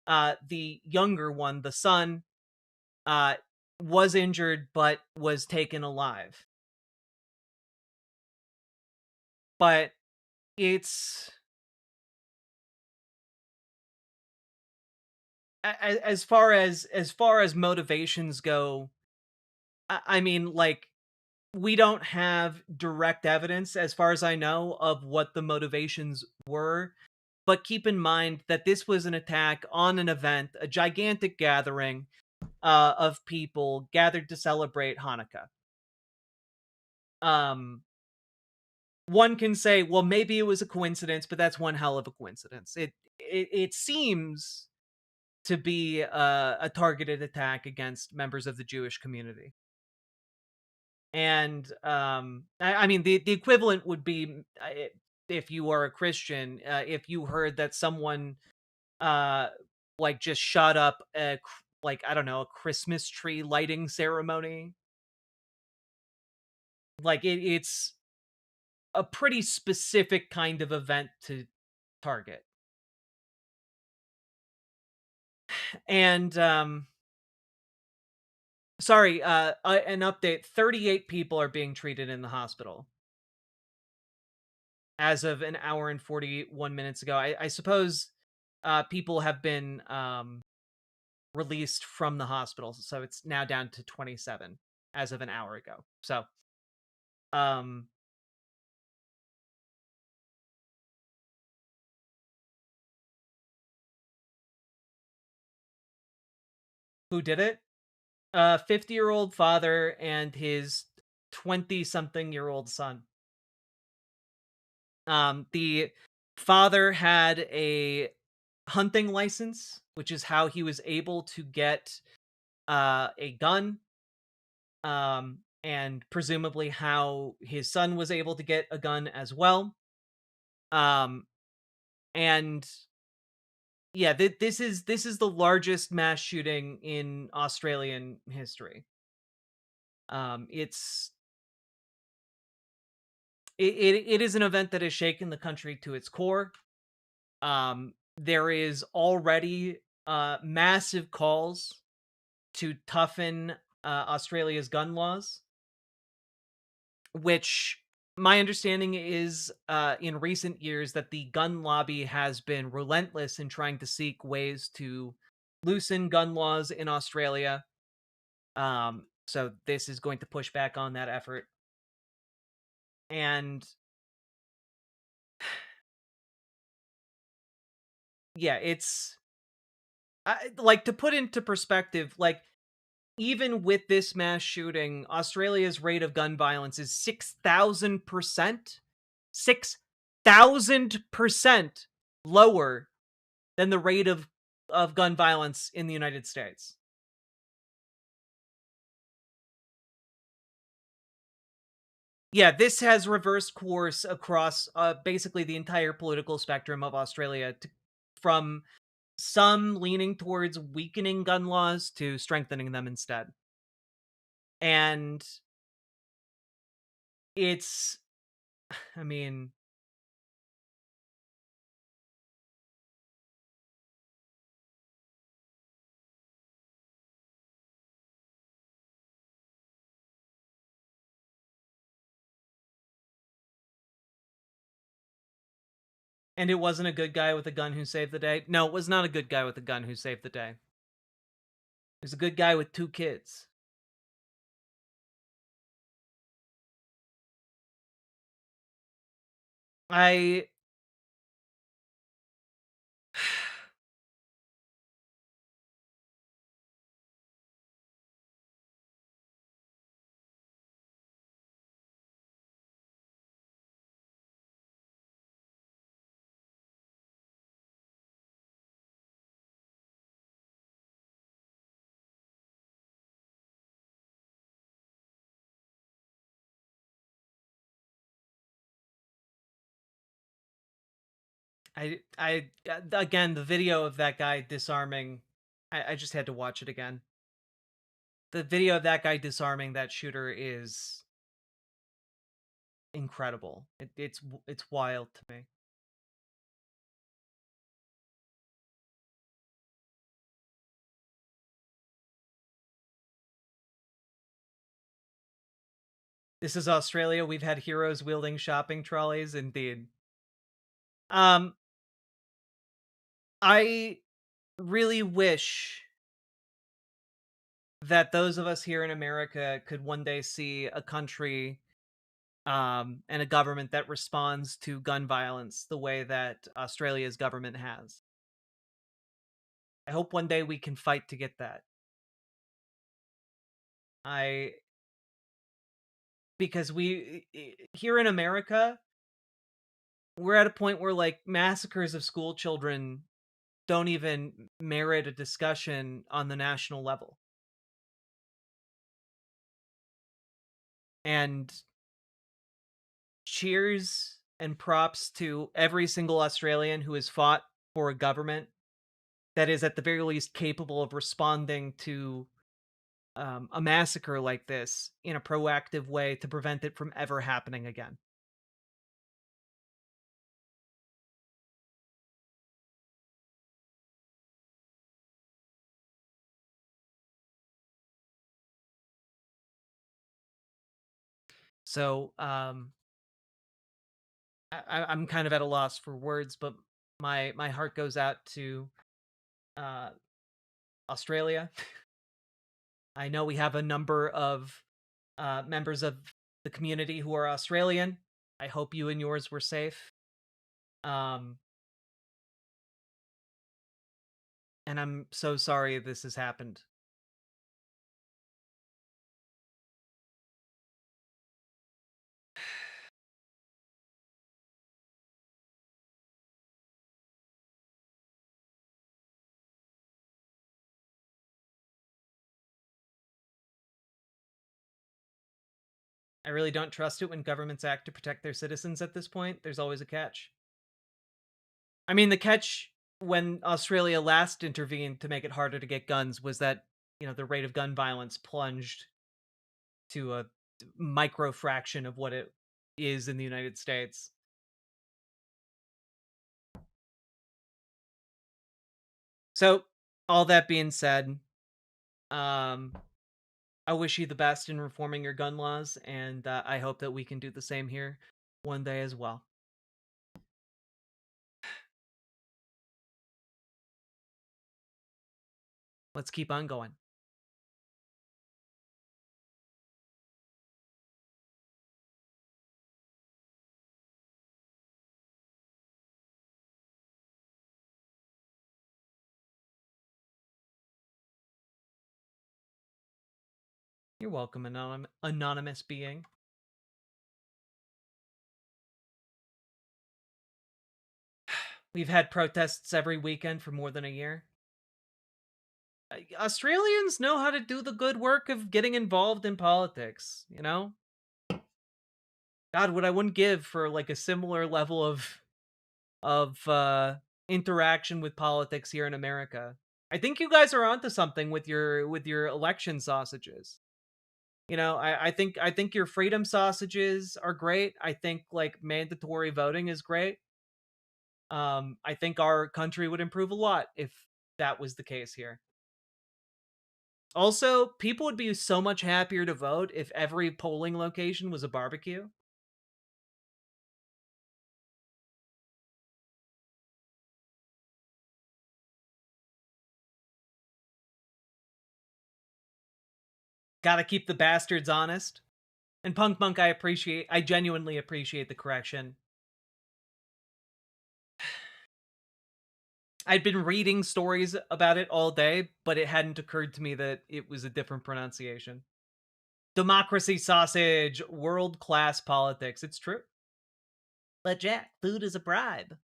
The younger one, the son, was injured but was taken alive. But it's as far as motivations go, I mean, like, we don't have direct evidence, as far as I know, of what the motivations were. But keep in mind that this was an attack on an event, a gigantic gathering of people gathered to celebrate Hanukkah. One can say, well, maybe it was a coincidence, but that's one hell of a coincidence. It seems to be a targeted attack against members of the Jewish community. And I mean, the equivalent would be if you are a Christian, if you heard that someone like just shot up like, I don't know, a Christmas tree lighting ceremony. Like, it's a pretty specific kind of event to target. And sorry, an update: 38 people are being treated in the hospital as of an hour and 41 minutes ago. I suppose people have been released from the hospital, so it's now down to 27 as of an hour ago. So, who did it? 50-year-old father and his 20-something-year-old son. The father had a hunting license, which is how he was able to get a gun, and presumably how his son was able to get a gun as well. And yeah, this is the largest mass shooting in Australian history. It's it is an event that has shaken the country to its core. There is already massive calls to toughen Australia's gun laws, which my understanding is in recent years that the gun lobby has been relentless in trying to seek ways to loosen gun laws in Australia. So this is going to push back on that effort. And yeah, it's like, to put into perspective, like, even with this mass shooting, Australia's rate of gun violence is 6,000%. 6,000% lower than the rate of gun violence in the United States. Yeah, this has reversed course across basically the entire political spectrum of Australia, from some leaning towards weakening gun laws to strengthening them instead. And it's, I mean, and it wasn't a good guy with a gun who saved the day. No, it was not a good guy with a gun who saved the day. It was a good guy with 2 kids. I again, the video of that guy disarming, I just had to watch it again. The video of that guy disarming that shooter is incredible. It's wild to me. This is Australia. We've had heroes wielding shopping trolleys, indeed. I really wish that those of us here in America could one day see a country and a government that responds to gun violence the way that Australia's government has. I hope one day we can fight to get that. Because we, here in America, we're at a point where, like, massacres of school children don't even merit a discussion on the national level. And cheers and props to every single Australian who has fought for a government that is at the very least capable of responding to a massacre like this in a proactive way to prevent it from ever happening again. So, I'm kind of at a loss for words, but my heart goes out to Australia. I know we have a number of members of the community who are Australian. I hope you and yours were safe. And I'm so sorry this has happened. I really don't trust it when governments act to protect their citizens at this point. There's always a catch. I mean, the catch when Australia last intervened to make it harder to get guns was that, the rate of gun violence plunged to a micro fraction of what it is in the United States. So, all that being said, I wish you the best in reforming your gun laws, and I hope that we can do the same here one day as well. Let's keep on going. You're welcome, anonymous being. We've had protests every weekend for more than a year. Australians know how to do the good work of getting involved in politics, you know? God, what I wouldn't give for like a similar level of interaction with politics here in America. I think you guys are onto something with your election sausages. You know, I think your freedom sausages are great. I think like mandatory voting is great. I think our country would improve a lot if that was the case here. Also, people would be so much happier to vote if every polling location was a barbecue. Gotta keep the bastards honest. And Punk Monk, I genuinely appreciate the correction. I'd been reading stories about it all day, but it hadn't occurred to me that it was a different pronunciation. Democracy sausage, world-class politics. It's true. But Jack, food is a bribe.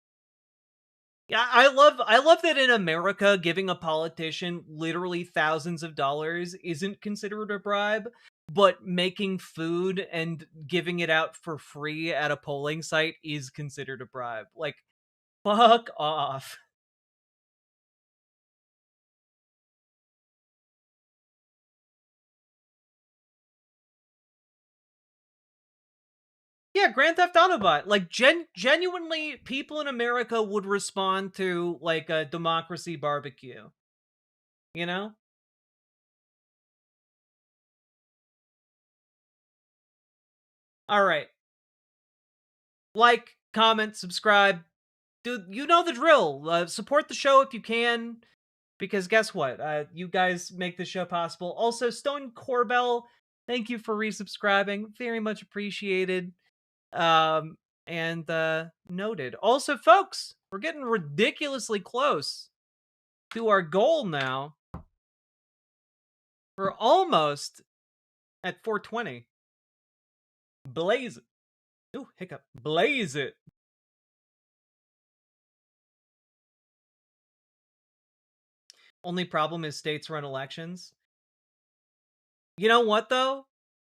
Yeah, I love that in America, giving a politician literally thousands of dollars isn't considered a bribe, but making food and giving it out for free at a polling site is considered a bribe. Like, fuck off. Yeah, Grand Theft Autobot. Like, genuinely, people in America would respond to, like, a democracy barbecue. You know? Alright. Like, comment, subscribe. Dude, you know the drill. Support the show if you can. Because guess what? You guys make the show possible. Also, Stone Corbell, thank you for resubscribing. Very much appreciated. And noted. Also, folks, we're getting ridiculously close to our goal now. We're almost at 420. Blaze it. Ooh, hiccup. Blaze it. Only problem is states run elections. You know what, though?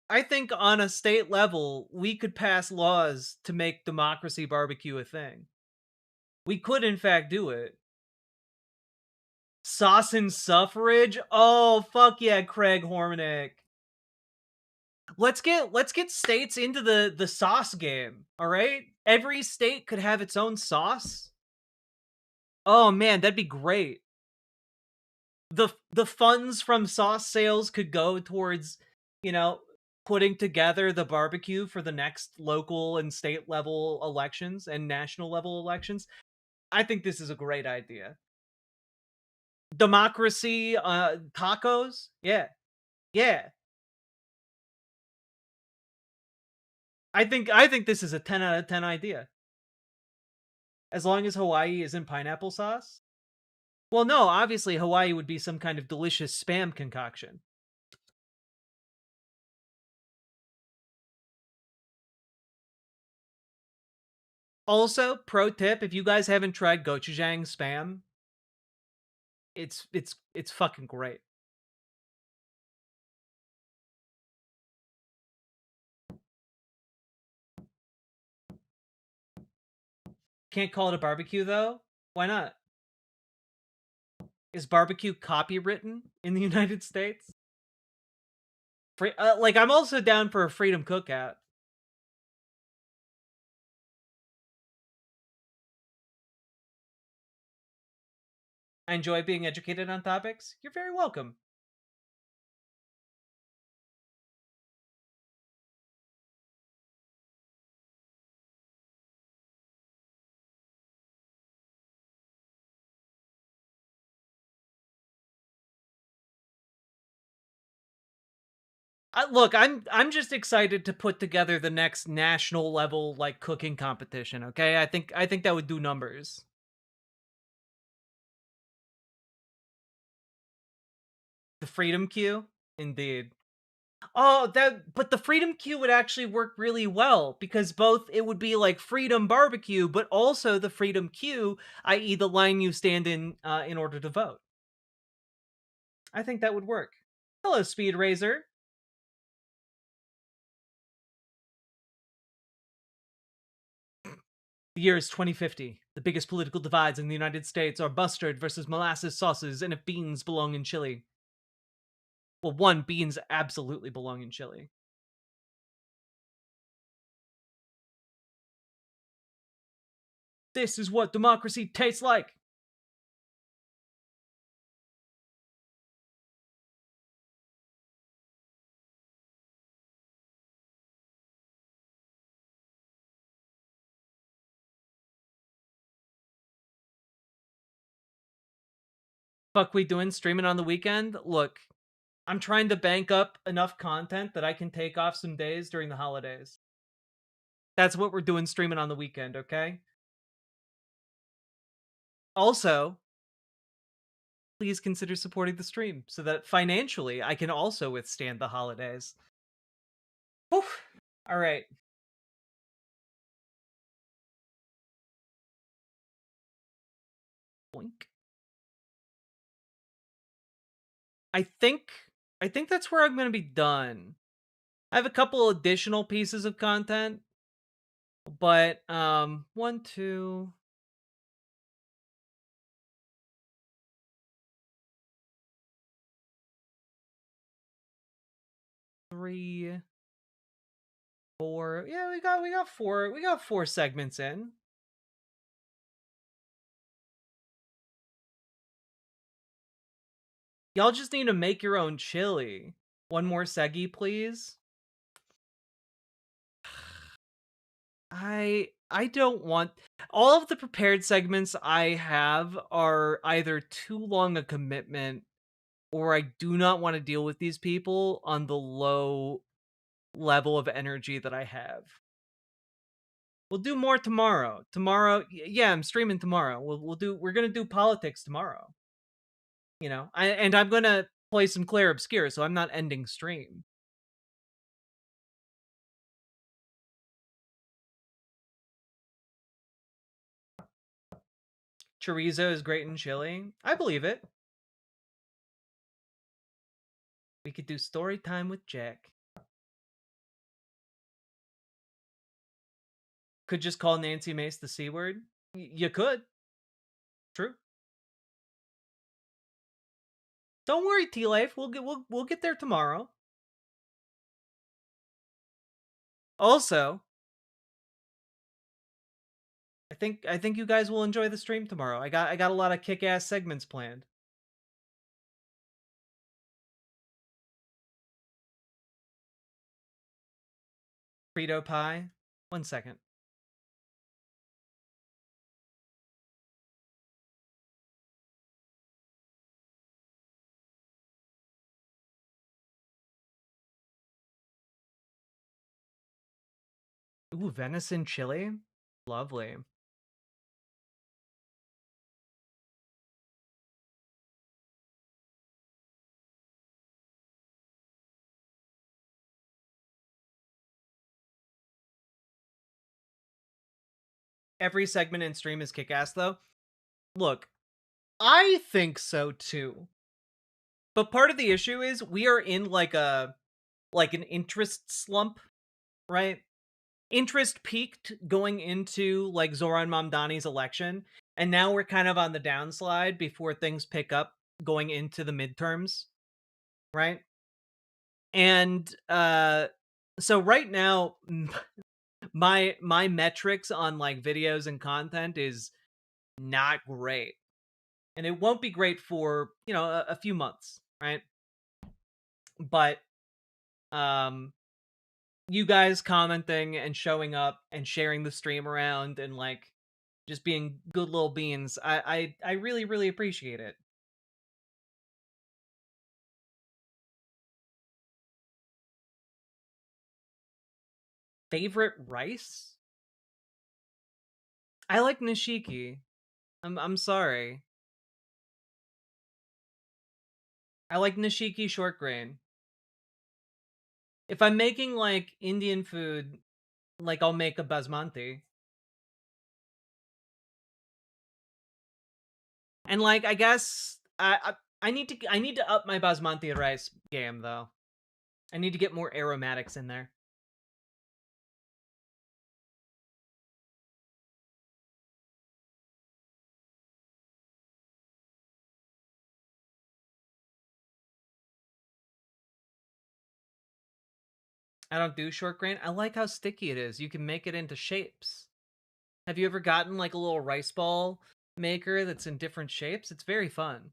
I think on a state level, we could pass laws to make democracy barbecue a thing. We could, in fact, do it. Sauce and suffrage? Oh, fuck yeah, Craig Hormanick. Let's get states into the sauce game, all right? Every state could have its own sauce. Oh man, that'd be great. The funds from sauce sales could go towards, you know, putting together the barbecue for the next local and state level elections and national level elections. I think this is a great idea. Democracy, tacos? Yeah. Yeah. I think this is a 10 out of 10 idea. As long as Hawaii isn't pineapple sauce? Well, no, obviously Hawaii would be some kind of delicious spam concoction. Also, pro tip, if you guys haven't tried gochujang spam, it's fucking great. Can't call it a barbecue though? Why not? Is barbecue copywritten in the United States? Like, I'm also down for a freedom cookout. I enjoy being educated on topics. You're very welcome. Look, I'm just excited to put together the next national level like cooking competition. Okay, I think that would do numbers. The Freedom Queue, indeed. Oh, but the Freedom Q would actually work really well because both it would be like Freedom Barbecue, but also the Freedom Q, i.e., the line you stand in order to vote. I think that would work. Hello, Speed Razor. The year is 2050. The biggest political divides in the United States are mustard versus molasses sauces, and if beans belong in chili. Well, one, beans absolutely belong in chili. This is what democracy tastes like. Fuck we doing streaming on the weekend? Look, I'm trying to bank up enough content that I can take off some days during the holidays. That's what we're doing streaming on the weekend, okay? Also, please consider supporting the stream so that financially I can also withstand the holidays. Oof. All right. Boink. I think that's where I'm going to be done. I have a couple additional pieces of content, but one, two, three, four. Yeah, we got four segments in. Y'all just need to make your own chili. One more seggy, please. I don't want all of the prepared segments I have are either too long a commitment or I do not want to deal with these people on the low level of energy that I have. We'll do more tomorrow. Yeah, I'm streaming tomorrow. We're gonna do politics tomorrow. You know, I'm gonna play some Claire Obscure, so I'm not ending stream. Chorizo is great in chili. I believe it. We could do story time with Jack. Could just call Nancy Mace the C word. You could. True. Don't worry, T-Life. We'll get there tomorrow. Also, I think you guys will enjoy the stream tomorrow. I got a lot of kick-ass segments planned. Frito pie. 1 second. Ooh, venison chili? Lovely. Every segment in stream is kick-ass, though. Look, I think so, too. But part of the issue is we are in, like an interest slump, right? Interest peaked going into, like, Zoran Mamdani's election, and now we're kind of on the downslide before things pick up going into the midterms, right? And so right now my metrics on like videos and content is not great. And it won't be great for, you know, a few months, right? But you guys commenting and showing up and sharing the stream around and like just being good little beans, I really, really appreciate it. Favorite rice? I like nishiki. I'm sorry. I like nishiki short grain. If I'm making, like, Indian food, like, I'll make a basmati. And, like, I guess I need to up my basmati rice game, though. I need to get more aromatics in there. I don't do short grain. I like how sticky it is. You can make it into shapes. Have you ever gotten, like, a little rice ball maker that's in different shapes? It's very fun.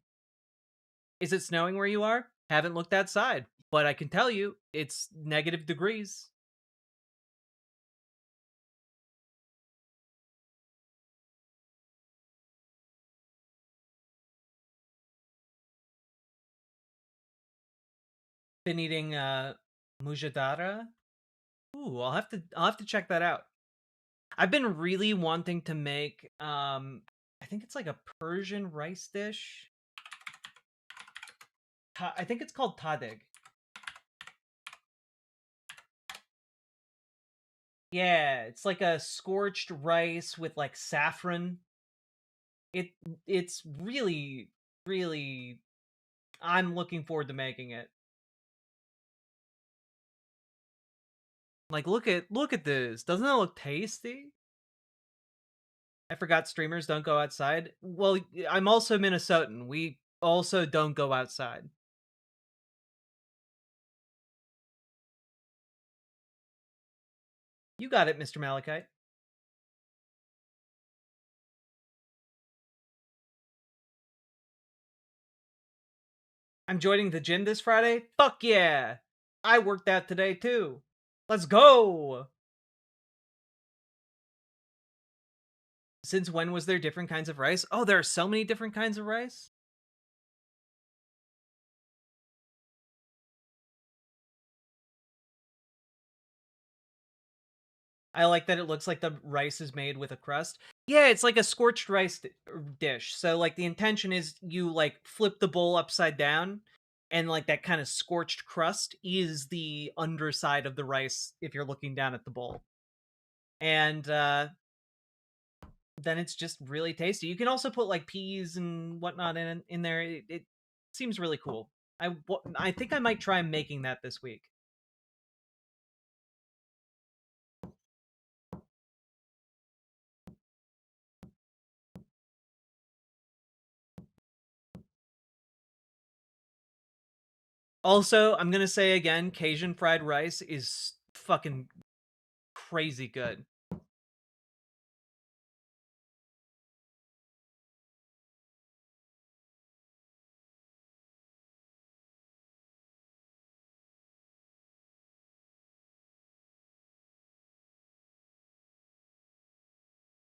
Is it snowing where you are? Haven't looked outside, but I can tell you it's negative degrees. Been eating mujadara. Ooh, I'll have to check that out. I've been really wanting to make I think it's like a Persian rice dish. I think it's called tadig. Yeah, it's like a scorched rice with like saffron. It's really really I'm looking forward to making it. Like look at this. Doesn't that look tasty? I forgot streamers don't go outside. Well, I'm also Minnesotan. We also don't go outside. You got it, Mr. Malachite. I'm joining the gym this Friday? Fuck yeah! I worked out today too. Let's go! Since when was there different kinds of rice? Oh, there are so many different kinds of rice? I like that it looks like the rice is made with a crust. Yeah, it's like a scorched rice dish. So, like, the intention is you, like, flip the bowl upside down, and, like, that kind of scorched crust is the underside of the rice if you're looking down at the bowl. And, then it's just really tasty. You can also put, like, peas and whatnot in there. It seems really cool. I think I might try making that this week. Also, I'm gonna say again, Cajun fried rice is fucking crazy good.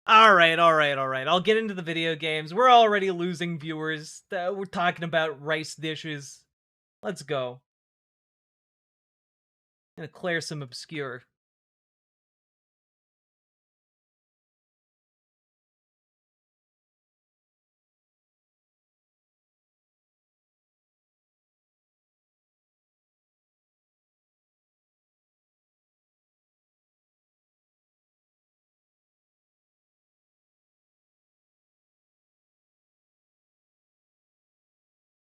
All right. I'll get into the video games. We're already losing viewers. We're talking about rice dishes. Let's go. I'm gonna clear some obscure.